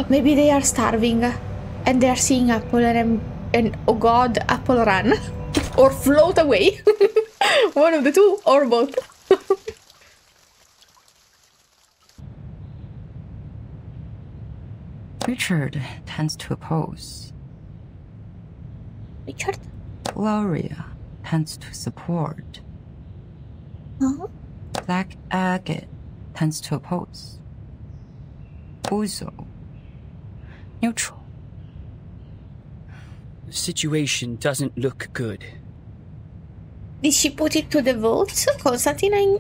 Maybe they are starving and they are seeing apple and oh god, apple run. Or float away. One of the two, or both. Richard tends to oppose. Richard? Gloria tends to support. Huh? Black Agate tends to oppose. Uzo, neutral. The situation doesn't look good. Did she put it to the votes? Constantine,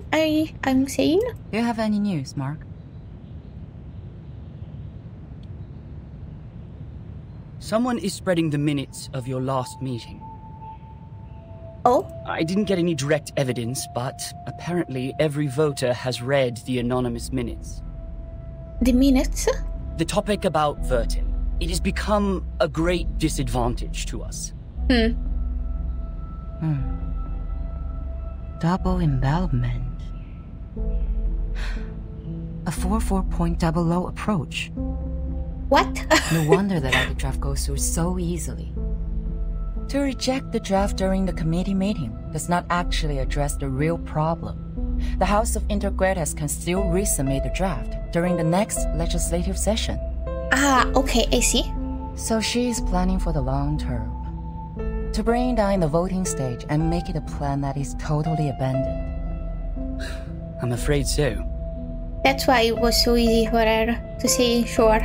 I'm saying? Do you have any news, Mark? Someone is spreading the minutes of your last meeting. Oh? I didn't get any direct evidence, but apparently every voter has read the anonymous minutes. The minutes? The topic about Vertin. It has become a great disadvantage to us. Double envelopment. A 4-4.00 approach. What? No wonder that the draft goes through so easily. To reject the draft during the committee meeting does not actually address the real problem. The House of Intergradas can still resubmit the draft during the next legislative session. Ah, okay, I see. So she is planning for the long term. To bring down the voting stage and make it a plan that is totally abandoned. I'm afraid so. That's why it was so easy for her to say sure.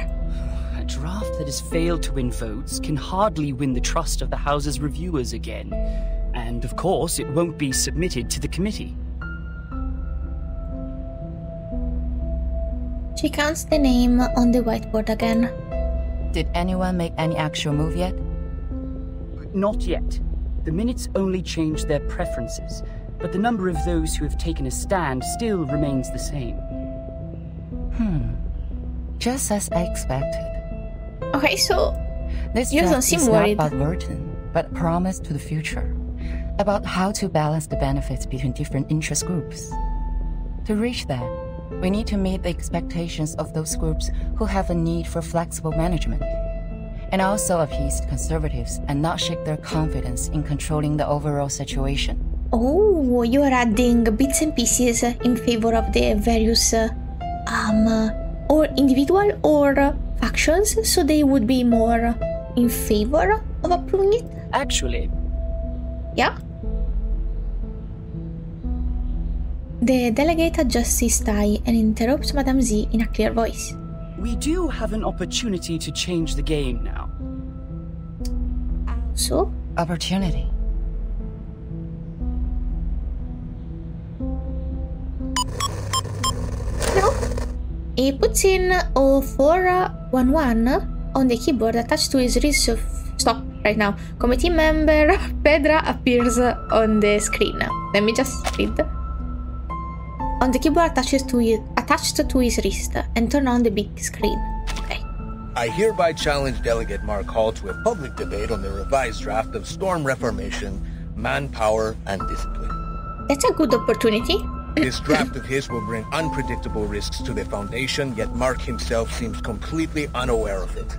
A draft that has failed to win votes can hardly win the trust of the House's reviewers again. And of course, it won't be submitted to the committee. She counts the name on the whiteboard again. Did anyone make any actual move yet? Not yet. The minutes only changed their preferences, but the number of those who have taken a stand still remains the same. Just as I expected. Okay, so This you don't draft seem is worried. not about Vertin, but a promise to the future. About how to balance the benefits between different interest groups. To reach that, we need to meet the expectations of those groups who have a need for flexible management. And also appease conservatives and not shake their confidence in controlling the overall situation. Oh, you are adding bits and pieces in favor of the various or individual or factions, so they would be more in favor of approving it? Actually, yeah? The delegate adjusts his tie and interrupts Madame Z in a clear voice. we do have an opportunity to change the game now. So? Opportunity. No. He puts in 0411 on the keyboard attached to his wrist. Stop right now. Committee member Pedra appears on the screen. Let me just read. On the keyboard attached to his wrist and turn on the big screen. Okay. I hereby challenge Delegate Mark Hall to a public debate on the revised draft of Storm Reformation, Manpower, and Discipline. That's a good opportunity. This draft of his will bring unpredictable risks to the Foundation, yet Mark himself seems completely unaware of it.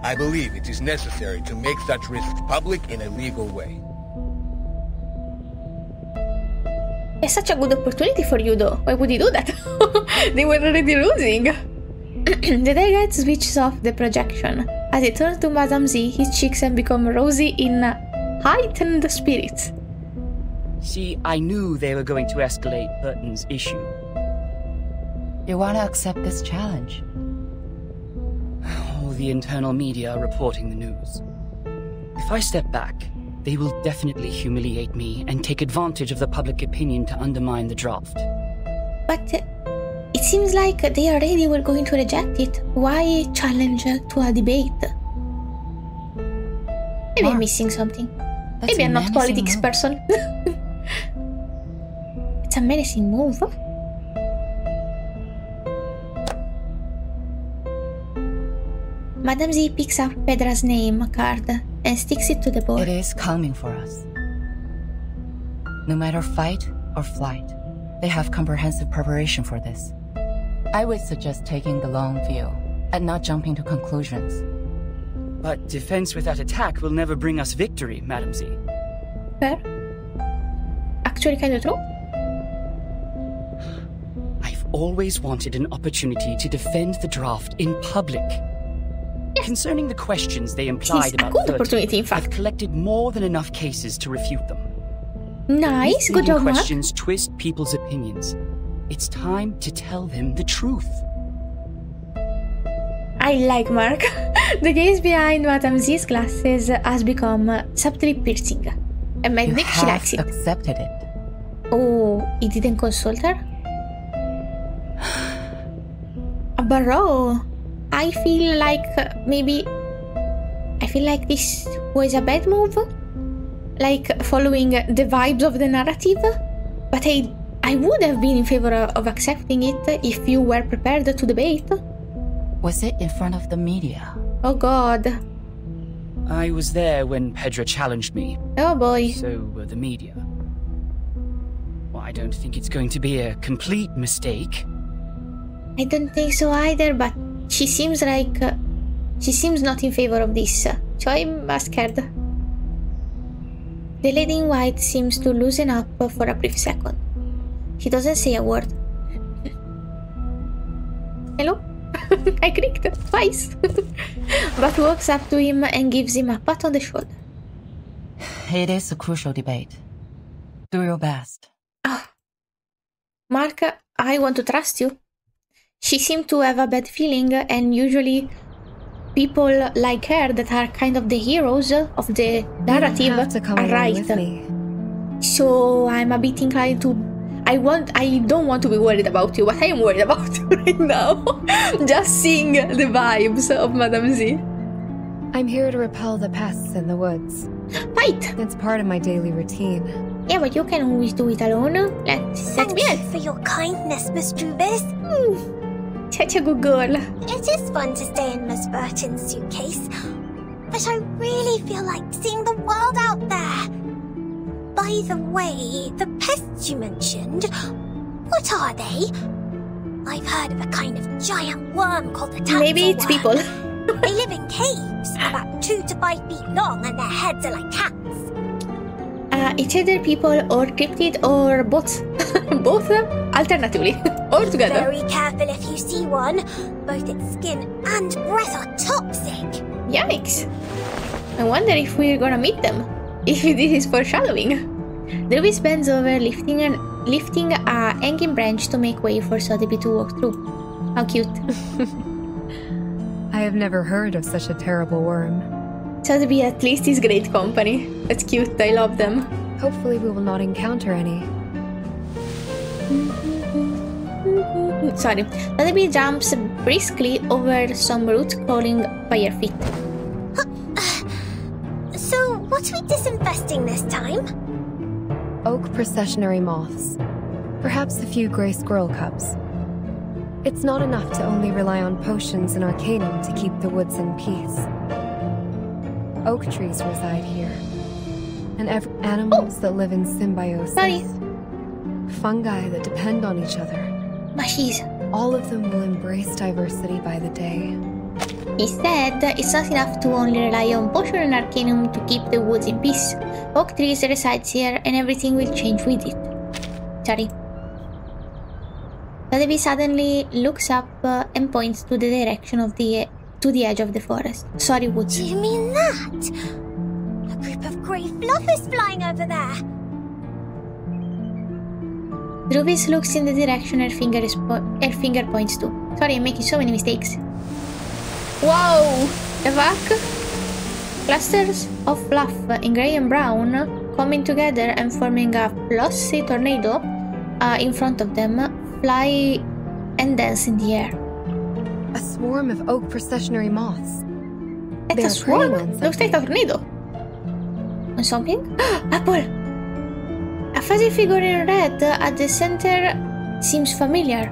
I believe it is necessary to make such risks public in a legal way. It's such a good opportunity for you, though. Why would you do that? They were already losing. The delegate switches off the projection. As he turns to Madame Z, his cheeks have become rosy in heightened spirits. See, I knew they were going to escalate Burton's issue. You want to accept this challenge? All the internal media are reporting the news. If I step back, they will definitely humiliate me and take advantage of the public opinion to undermine the draft. But it seems like they already were going to reject it. Why challenge to a debate? Maybe I'm missing something. Maybe I'm not politics person. It's a menacing move. Madame Z picks up Pedra's name card and sticks it to the board. It is coming for us. No matter fight or flight, they have comprehensive preparation for this. I would suggest taking the long view and not jumping to conclusions. But defense without attack will never bring us victory, Madame Z. Fair. Actually kind of true. I've always wanted an opportunity to defend the draft in public. Yes. Concerning the questions they implied about Burton, I've collected more than enough cases to refute them. Nice, good job, Mark. Questions twist people's opinions. It's time to tell them the truth. I like Mark. The gaze behind Madame Z's glasses has become subtly piercing. And I think she likes it. You have accepted it. Oh, he didn't consult her? Bro, I feel like this was a bad move. Like following the vibes of the narrative. But I would have been in favor of accepting it if you were prepared to debate. Was it in front of the media? Oh god. I was there when Pedra challenged me. Oh boy. So were the media. Well, I don't think it's going to be a complete mistake. I don't think so either, but she seems like... she seems not in favor of this, so I'm scared. The lady in white seems to loosen up for a brief second. She doesn't say a word. Hello? I clicked twice. But walks up to him and gives him a pat on the shoulder. It is a crucial debate. Do your best. Oh. Mark, I want to trust you. She seemed to have a bad feeling, and usually people like her that are kind of the heroes of the narrative are right. So I'm a bit inclined to... I don't want to be worried about you, but I am worried about you right now. Just seeing the vibes of Madame Z. I'm here to repel the pests in the woods. Fight! It's part of my daily routine. Yeah, but you can always do it alone. Thank you for your kindness, Miss Druvis. Such a good girl. It is fun to stay in Miss Burton's suitcase, but I really feel like seeing the world out there. By the way, the pests you mentioned, what are they? I've heard of a kind of giant worm called the tansel Maybe it's worm. people. They live in caves, about 2 to 5 feet long, and their heads are like cats. It's either people or cryptid or both. Both alternatively. Or together. Very careful if you see one. Both its skin and breath are toxic. Yikes. I wonder if we're gonna meet them. If this is foreshadowing. Druvis bends over, lifting a hanging branch to make way for Sotheby to walk through. How cute. I have never heard of such a terrible worm. Sotheby at least is great company. That's cute, I love them. Hopefully we will not encounter any. Sorry. Sotheby jumps briskly over some roots crawling by her feet. So, what are we disinfesting this time? Oak processionary moths. Perhaps a few grey squirrel cubs. It's not enough to only rely on potions and arcanum to keep the woods in peace. Oak trees reside here. And animals that live in symbiosis. Sorry. Fungi that depend on each other. Mushies. All of them will embrace diversity by the day. He said it's not enough to only rely on potion and arcanum to keep the woods in peace. Oak trees resides here and everything will change with it. Sorry. Sotheby suddenly looks up and points to the direction of the to the edge of the forest. Sorry, woods. Do you mean that? A group of grey fluffers flying over there. Druvis looks in the direction her finger points to. Sorry, I'm making so many mistakes. Whoa! The fuck? Clusters of fluff in grey and brown coming together and forming a flossy tornado in front of them fly and dance in the air. A swarm of oak processionary moths. It's a swarm? Looks like a tornado. On something? Apple! A fuzzy figure in red at the center seems familiar.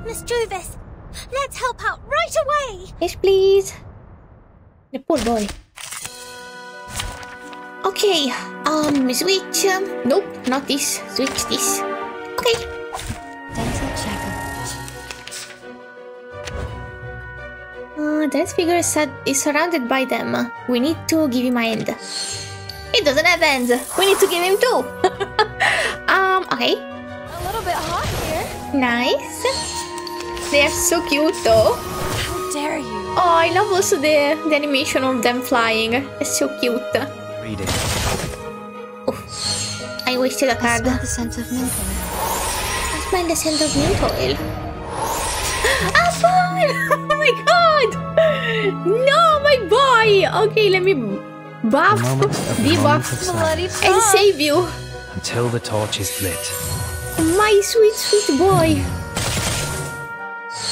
Miss Druvis, let's help out right away! Yes, please. The poor boy. Okay, switch. Nope, not this. Switch this. Okay. Dental checkup. That figure is surrounded by them. We need to give him a hand. He doesn't have hands. We need to give him two. Okay. A little bit hot here. Nice. They are so cute though. How dare you? Oh, I love also the animation of them flying. It's so cute. Read it. Oof. I wasted a card. I smell the scent of mint oil. I smell the scent of mint oil. Apple! Oh my god! No, my boy! Okay, let me buff, debuff, and save you. Until the torch is lit. My sweet, sweet boy.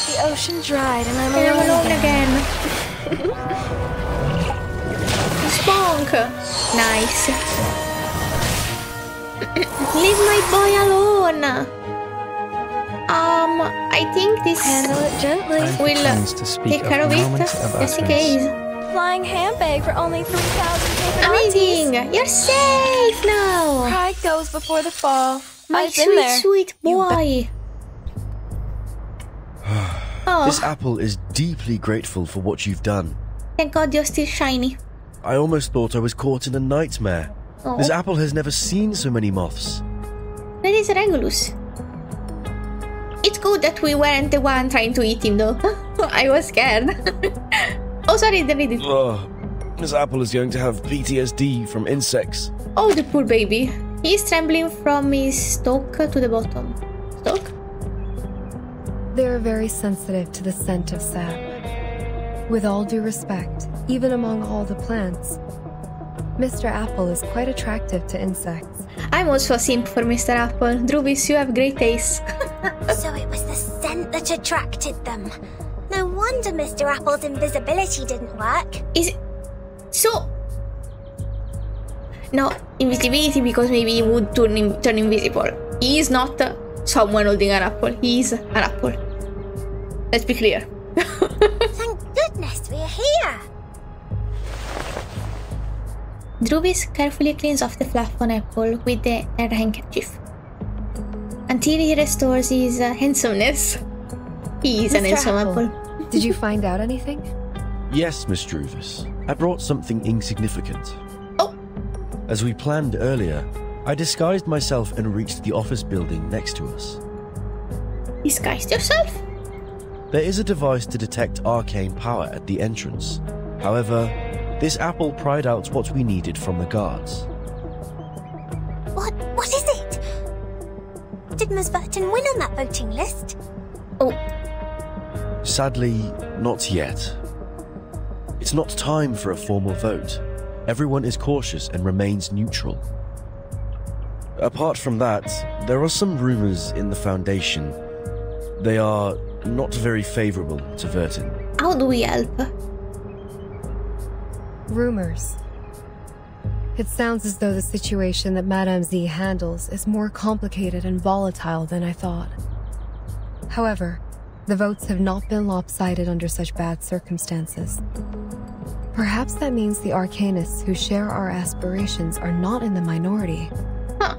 The ocean dried and I'm alone again. Spunk. Nice. Leave my boy alone. I think this handle it gently. will take care of it, just in case. Flying handbag for only 3,000 paper Amazing! Aunties. You're safe now! Pride goes before the fall. My I've been there. Sweet boy! Oh. This apple is deeply grateful for what you've done. Thank God you're still shiny. I almost thought I was caught in a nightmare. Oh. This apple has never seen so many moths. That is Regulus. It's good that we weren't the one trying to eat him though. I was scared. Oh, sorry, the read it. This apple is going to have PTSD from insects. Oh, the poor baby. He is trembling from his stalk to the bottom. Stalk? They are very sensitive to the scent of sap. With all due respect, even among all the plants, Mr. Apple is quite attractive to insects. I'm also a simp for Mr. Apple. Druvis, you have great taste. So it was the scent that attracted them. No wonder Mr. Apple's invisibility didn't work. Is it... So... No, invisibility because maybe he would turn invisible. He is not someone holding an apple. He is an apple. Let's be clear. Thank goodness we're here. Druvis carefully cleans off the fluff on Apple with her handkerchief until he restores his handsomeness. He is an handsome apple. Did you find out anything? Yes, Miss Druvis. I brought something insignificant. Oh! As we planned earlier, I disguised myself and reached the office building next to us. Disguised yourself? There is a device to detect arcane power at the entrance. However, this apple pried out what we needed from the guards. What is it? Did Ms. Burton win on that voting list? Oh. Sadly, not yet. It's not time for a formal vote. Everyone is cautious and remains neutral. Apart from that, there are some rumors in the Foundation. They are not very favorable to Vertin. How do we help? Rumors. It sounds as though the situation that Madame Z handles is more complicated and volatile than I thought. However, the votes have not been lopsided under such bad circumstances. Perhaps that means the Arcanists who share our aspirations are not in the minority. Huh.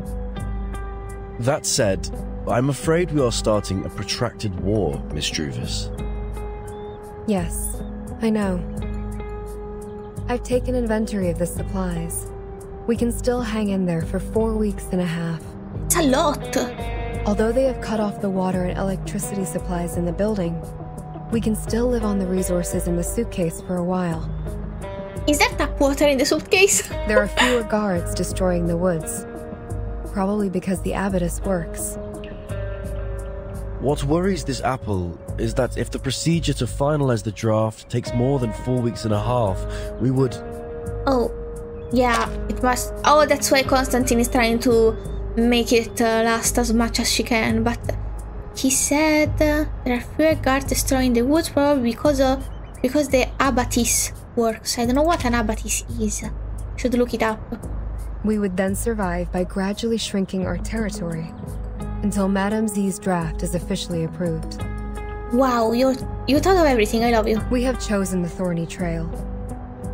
That said, I'm afraid we are starting a protracted war, Miss Druvis. Yes, I know. I've taken inventory of the supplies. We can still hang in there for 4 weeks and a half. It's a lot. Although they have cut off the water and electricity supplies in the building, We can still live on the resources in the suitcase for a while. Is there tap water in the suitcase? There are fewer guards destroying the woods. Probably because the abatis works. What worries this apple is that if the procedure to finalize the draft takes more than 4 weeks and a half, we would... Oh, yeah, it must... Oh, that's why Constantine is trying to make it last as much as she can, but he said there are fewer guards destroying the woods, probably because the abatis works. I don't know what an abatis is. Should look it up. We would then survive by gradually shrinking our territory until Madame Z's draft is officially approved. Wow, you thought of everything. I love you. We have chosen the thorny trail,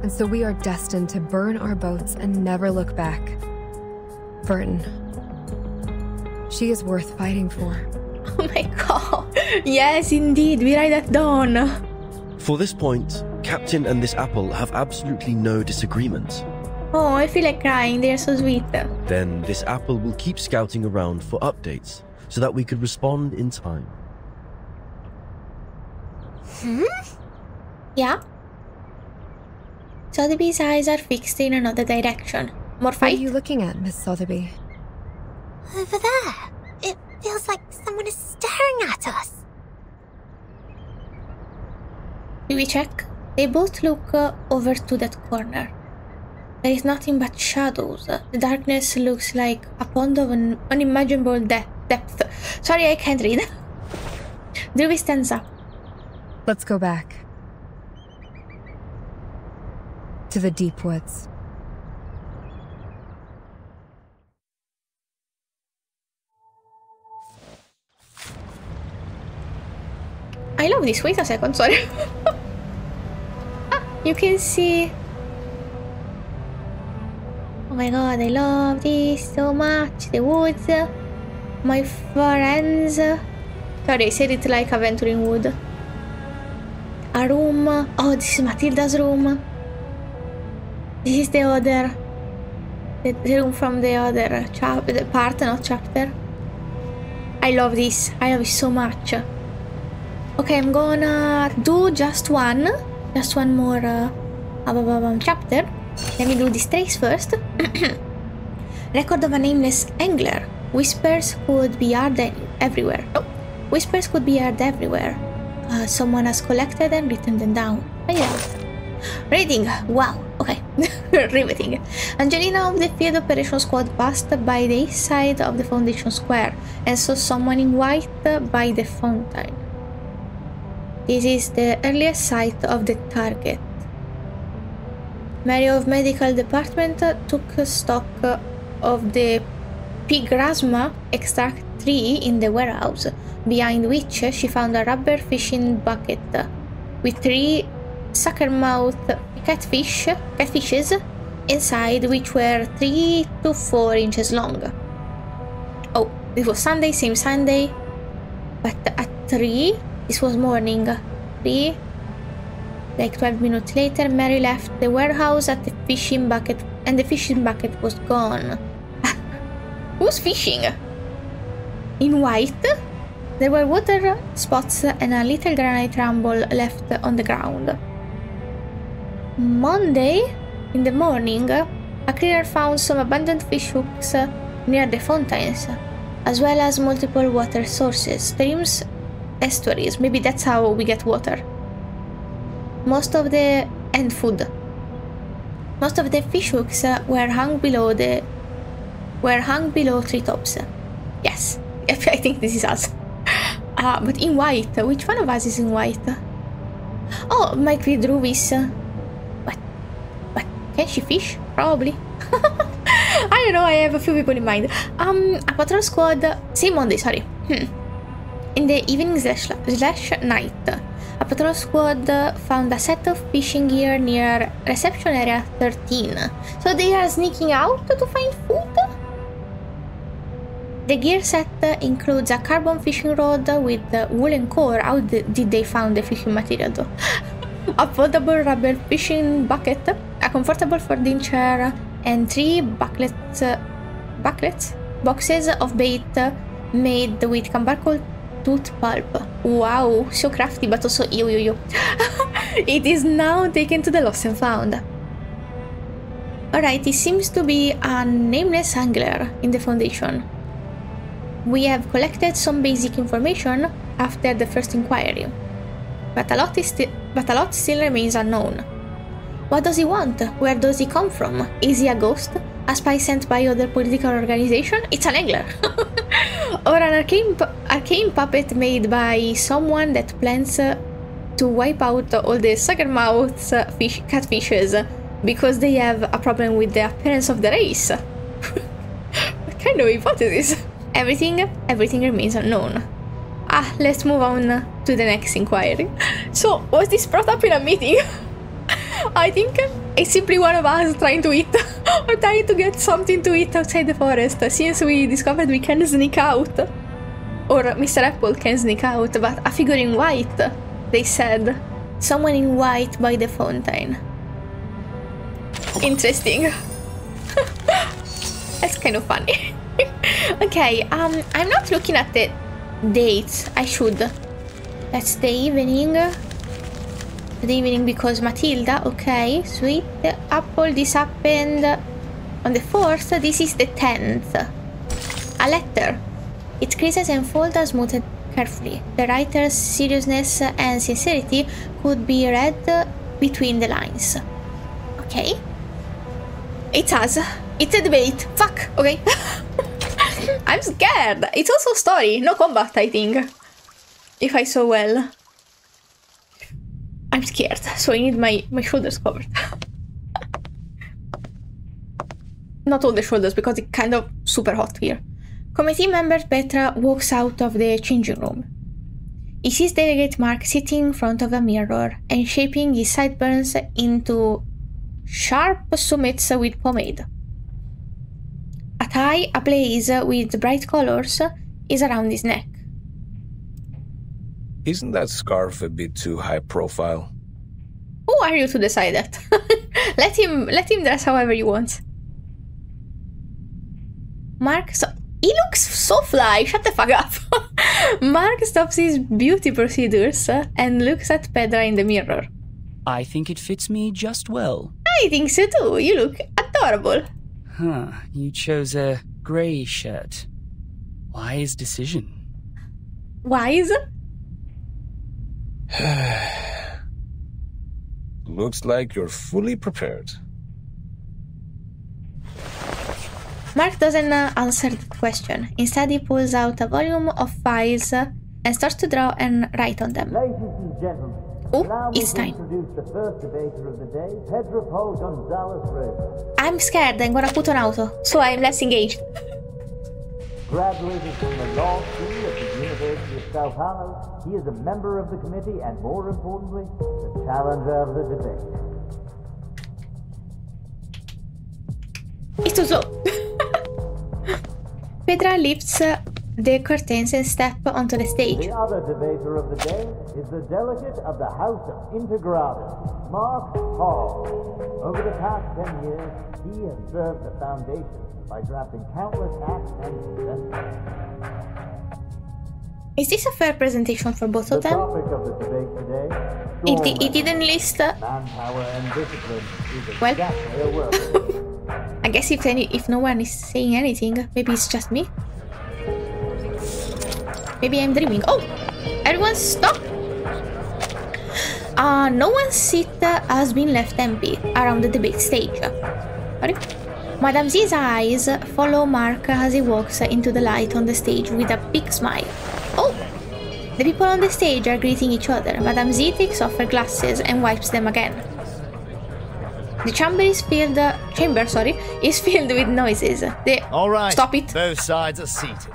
and so we are destined to burn our boats and never look back. Burton. She is worth fighting for. Oh my god. Yes, indeed. We ride at dawn. For this point, Captain and this apple have absolutely no disagreement. Oh, I feel like crying. They're so sweet. Then this apple will keep scouting around for updates so that we could respond in time. Yeah? Sotheby's eyes are fixed in another direction. More fight? What are you looking at, Miss Sotheby? Over there. It feels like someone is staring at us. Do we check? They both look over to that corner. There is nothing but shadows. The darkness looks like a pond of an unimaginable depth. Sorry, I can't read. Druby stands up. Let's go back. To the deep woods. I love this. Wait a second, sorry. You can see... Oh my god, I love this so much. The woods. My friends. Sorry, I said it like Aventuring Wood. A room. Oh, this is Matilda's room. This is the other... The room from the other part, not chapter. I love this. I love it so much. Okay, I'm gonna do just one more chapter. Let me do this trace first. Record of a nameless angler. Whispers could be heard everywhere. Oh, whispers could be heard everywhere. Someone has collected and written them down. Oh, yeah. Reading. Wow. Okay. Riveting. Angelina of the Field Operation Squad passed by the east side of the Foundation Square and saw someone in white by the fountain. This is the earliest sight of the target. Mary of Medical Department took stock of the Pigrasma extract tree in the warehouse, behind which she found a rubber fishing bucket with 3 sucker-mouth catfishes inside, which were 3 to 4 inches long. Oh, this was Sunday, same Sunday, but at 3, this was morning. 3, like 12 minutes later, Mary left the warehouse at the fishing bucket, and the fishing bucket was gone. Who's fishing? In white, there were water spots and a little granite rumble left on the ground. Monday, in the morning, a cleaner found some abandoned fish hooks near the fountains, as well as multiple water sources, streams, estuaries. Maybe that's how we get water. Most of the fish hooks were hung below treetops. Yes, I think this is us. But in white. Which one of us is in white? Oh, might be Druvis. But can she fish? Probably. I don't know, I have a few people in mind. A patrol squad... Same Monday, sorry. In the evening / night, a patrol squad found a set of fishing gear near reception area 13. So they are sneaking out to find food? The gear set includes a carbon fishing rod with woolen core. How did they find the fishing material though? A foldable rubber fishing bucket, a comfortable folding chair, and 3 boxes of bait made with carbuncle tooth pulp. Wow, so crafty, but also ew. It is now taken to the lost and found. Alright, it seems to be a nameless angler in the Foundation. We have collected some basic information after the first inquiry, but a lot still remains unknown. What does he want? Where does he come from? Is he a ghost? A spy sent by other political organization? It's an angler! Or an arcane puppet made by someone that plans to wipe out all the sucker-mouthed catfishes because they have a problem with the appearance of the race. What kind of hypothesis? Everything remains unknown. Let's move on to the next inquiry. So, was this brought up in a meeting? I think it's simply one of us trying to eat or trying to get something to eat outside the forest, since we discovered we can sneak out. Or Mr. Apple can sneak out, but a figure in white, they said. Someone in white by the fountain. Interesting. That's kind of funny. Okay, I'm not looking at the dates. I should. That's the evening. The evening because Matilda, okay, sweet. Apple, this happened on the 4th. This is the 10th. A letter. Its creases and folds are smoothed carefully. The writer's seriousness and sincerity could be read between the lines. Okay. It's us. It's a debate. Fuck. Okay. I'm scared. It's also a story, no combat, I think. If I saw well. I'm scared, so I need my shoulders covered. Not all the shoulders, because it's kind of super hot here. Committee member Petra walks out of the changing room. He sees Delegate Mark sitting in front of a mirror and shaping his sideburns into sharp summits with pomade. A tie ablaze with bright colors is around his neck. Isn't that scarf a bit too high profile? Who are you to decide that? let him dress however he wants. Mark, he looks so fly. Shut the fuck up. Mark stops his beauty procedures and looks at Pedra in the mirror. I think it fits me just well. I think so too. You look adorable. Huh, you chose a grey shirt. Wise decision. Wise? Looks like you're fully prepared. Mark doesn't answer the question. Instead, he pulls out a volume of files and starts to draw and write on them. Ladies and gentlemen, oh, it's time. Introduce the first debater of the day, Pedro Paul Gonzalez-Reyes. I'm scared. I'm gonna put on auto, so I'm less engaged. Graduated from the law school at the University of Sao Paulo, he is a member of the committee and, more importantly, the challenger of the debate. It's too slow. Pedra lifts the curtains and steps onto the stage. The other debater of the day is the delegate of the House of Integratus, Mark Hall. Over the past 10 years, he has served the Foundation by drafting countless acts and consensus. Is this a fair presentation for both of them? The topic of the debate today, it didn't list... manpower and discipline is well, exactly a word. I guess if no one is saying anything, maybe it's just me. Maybe I'm dreaming. Oh! Everyone stop! No one's seat has been left empty around the debate stage. Sorry. Madame Z's eyes follow Mark as he walks into the light on the stage with a big smile. Oh! The people on the stage are greeting each other. Madame Z takes off her glasses and wipes them again. The chamber is filled with noises. All right. Stop it. Both sides are seated.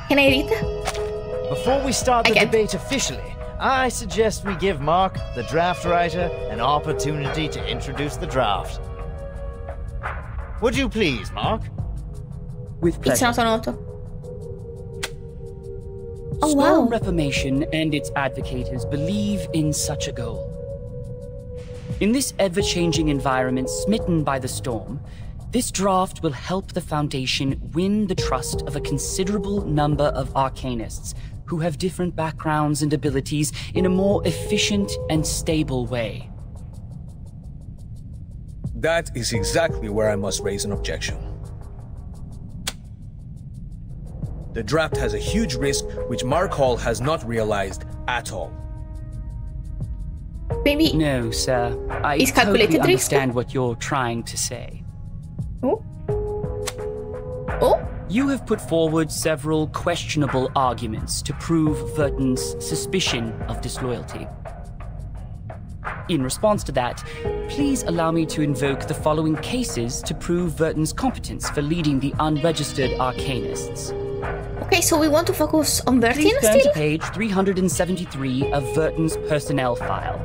Can I read? Before we start the debate officially, I suggest we give Mark, the draft writer, an opportunity to introduce the draft. Would you please, Mark? With pleasure. It's not on auto. Oh, Storm wow. Reformation and its advocates believe in such a goal. In this ever-changing environment smitten by the storm, this draft will help the Foundation win the trust of a considerable number of arcanists who have different backgrounds and abilities in a more efficient and stable way. That is exactly where I must raise an objection. The draft has a huge risk which Mark Hall has not realized at all. Maybe no, sir. I totally understand what you're trying to say. Oh? Oh? You have put forward several questionable arguments to prove Verton's suspicion of disloyalty. In response to that, please allow me to invoke the following cases to prove Verton's competence for leading the unregistered Arcanists. Okay, so we want to focus on Verton Please turn still? to page 373 of Verton's personnel file.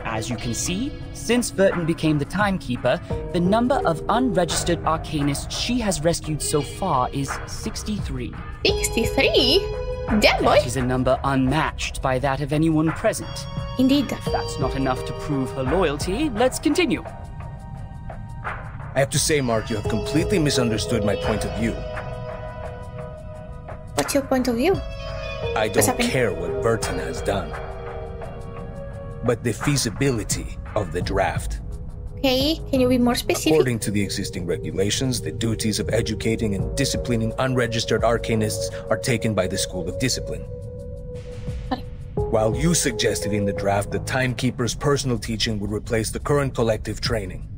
As you can see, since Verton became the timekeeper, the number of unregistered Arcanists she has rescued so far is 63. 63? Damn, boy! That is a number unmatched by that of anyone present. Indeed. If that's not enough to prove her loyalty, let's continue. I have to say, Mark, you have completely misunderstood my point of view. What's your point of view? I don't care what Verton has done, but the feasibility of the draft. Okay, can you be more specific? According to the existing regulations, the duties of educating and disciplining unregistered Arcanists are taken by the School of Discipline. While you suggested in the draft that Timekeeper's personal teaching would replace the current collective training.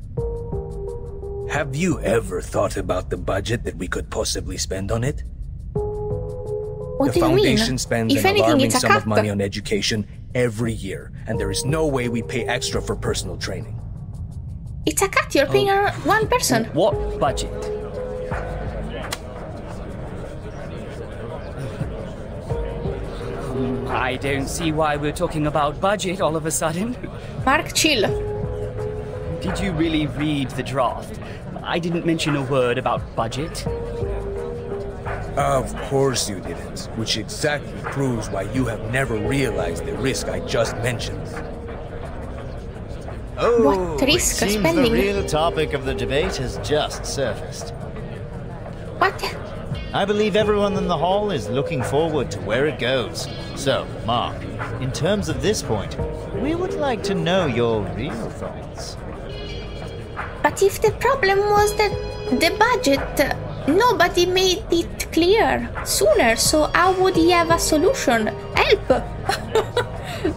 Have you ever thought about the budget that we could possibly spend on it? What the do you mean? Foundation spends If an anything, alarming it's a sum of cut. money on education every year, and there is no way we pay extra for personal training. It's a cut, you're paying her one person. What budget? I don't see why we're talking about budget all of a sudden. Mark, chill. Did you really read the draft? I didn't mention a word about budget. Of course you didn't, which exactly proves why you have never realized the risk I just mentioned. Oh, What risk it seems spending? the real topic of the debate has just surfaced. What? I believe everyone in the hall is looking forward to where it goes. So, Mark, in terms of this point, we would like to know your real thoughts. But if the problem was that the budget, nobody made it clear sooner, so how would he have a solution? Help!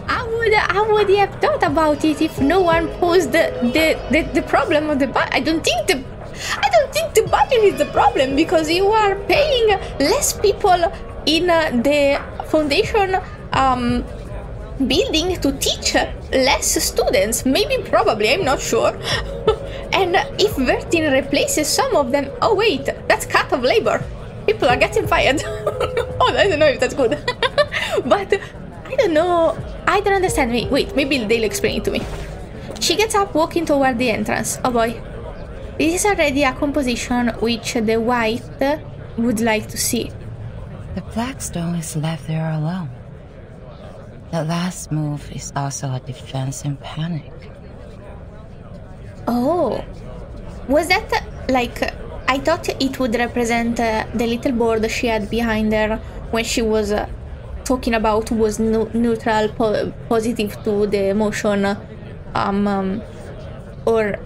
How would he have thought about it if no one posed the problem of the budget? I don't think the budget is the problem, because you are paying less people in the foundation building to teach less students. Maybe, probably, I'm not sure. And if Vertin replaces some of them, oh wait, that's cut of labor. People are getting fired. Oh, I don't know if that's good. But I don't know. I don't understand. Wait, maybe they'll explain it to me. She gets up, walking toward the entrance. Oh boy. This is already a composition which the white would like to see. The Blackstone is left there alone. The last move is also a defense in panic. Oh. Was that like... I thought it would represent the little board she had behind her when she was talking about who was neutral, positive to the emotion, or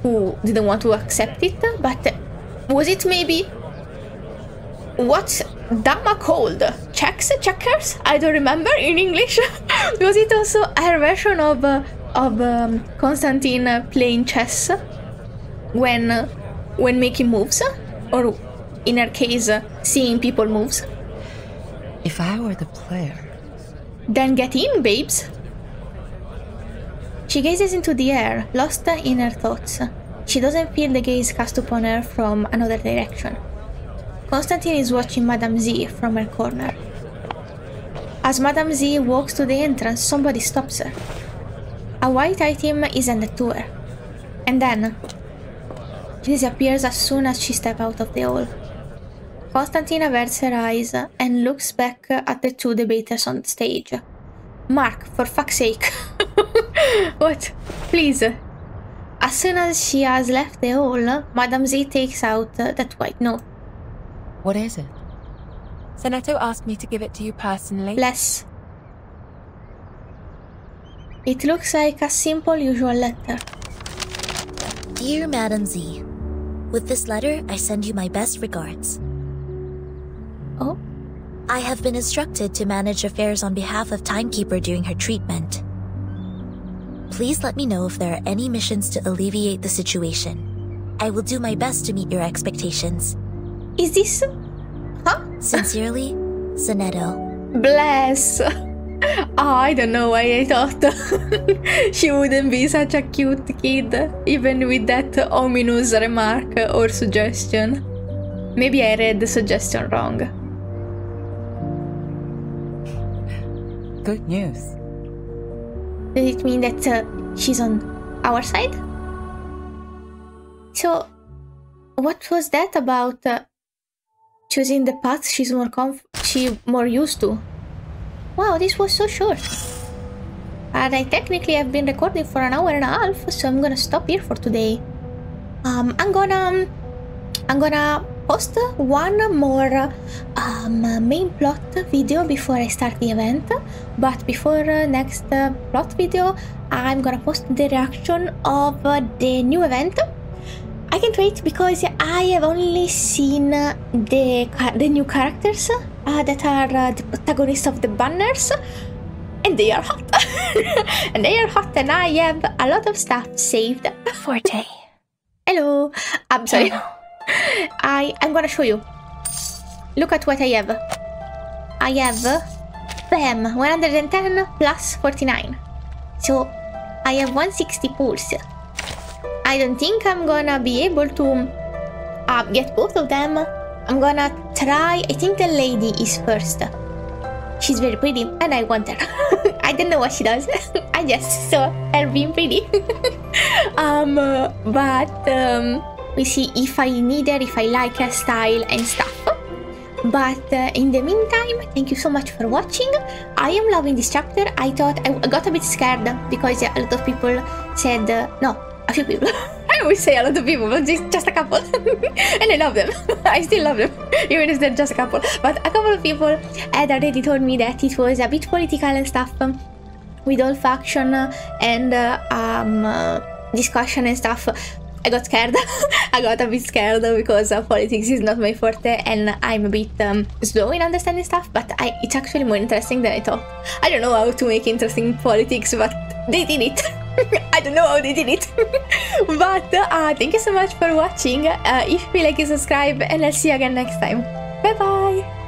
who didn't want to accept it. But was it maybe what's Dama called? Checkers? I don't remember in English. Was it also her version of Constantine playing chess when making moves, or in her case, seeing people moves? If I were the player, then get in, babes. She gazes into the air, lost in her thoughts. She doesn't feel the gaze cast upon her from another direction. Constantine is watching Madame Z from her corner. As Madame Z walks to the entrance, somebody stops her. A white item is handed to her, and then it disappears as soon as she steps out of the hall. Constantine averts her eyes and looks back at the two debaters on the stage. Mark, for fuck's sake. What? Please. As soon as she has left the hall, Madame Z takes out that white note. What is it? Seneto asked me to give it to you personally. Bless. It looks like a simple, usual letter. Dear Madam Z, with this letter, I send you my best regards. Oh? I have been instructed to manage affairs on behalf of Timekeeper during her treatment. Please let me know if there are any missions to alleviate the situation. I will do my best to meet your expectations. Is this... Huh? Sincerely, Seneto. Bless. I don't know why I thought she wouldn't be such a cute kid, even with that ominous remark or suggestion. Maybe I read the suggestion wrong. Good news. Does it mean that she's on our side? So, what was that about choosing the path she's more used to? Wow, this was so short. And I technically have been recording for an hour and a half, so I'm gonna stop here for today. I'm gonna post one more main plot video before I start the event. But before next plot video, I'm gonna post the reaction of the new event. I can't wait because I have only seen the new characters that are the protagonists of the banners, and they are hot. And they are hot, and I have a lot of stuff saved. Forte. Hello. I'm sorry. Hello. I'm gonna show you. Look at what I have. I have bam 110 plus 49. So I have 160 pulse. I don't think I'm gonna be able to get both of them. I'm gonna try. I think the lady is first. She's very pretty and I want her. I don't know what she does. I just saw her being pretty. We see if I need her, if I like her style and stuff. But in the meantime, thank you so much for watching. I am loving this chapter. I thought I got a bit scared because a lot of people said no, a few people. I always say a lot of people, but just a couple. And I love them. I still love them, even if they're just a couple. But a couple of people had already told me that it was a bit political and stuff, with all faction and discussion and stuff. I got scared. I got a bit scared because politics is not my forte and I'm a bit slow in understanding stuff, but it's actually more interesting than I thought. I don't know how to make interesting politics, but they did it. I don't know how they did it. But thank you so much for watching. If you feel like, you subscribe, and I'll see you again next time. Bye bye.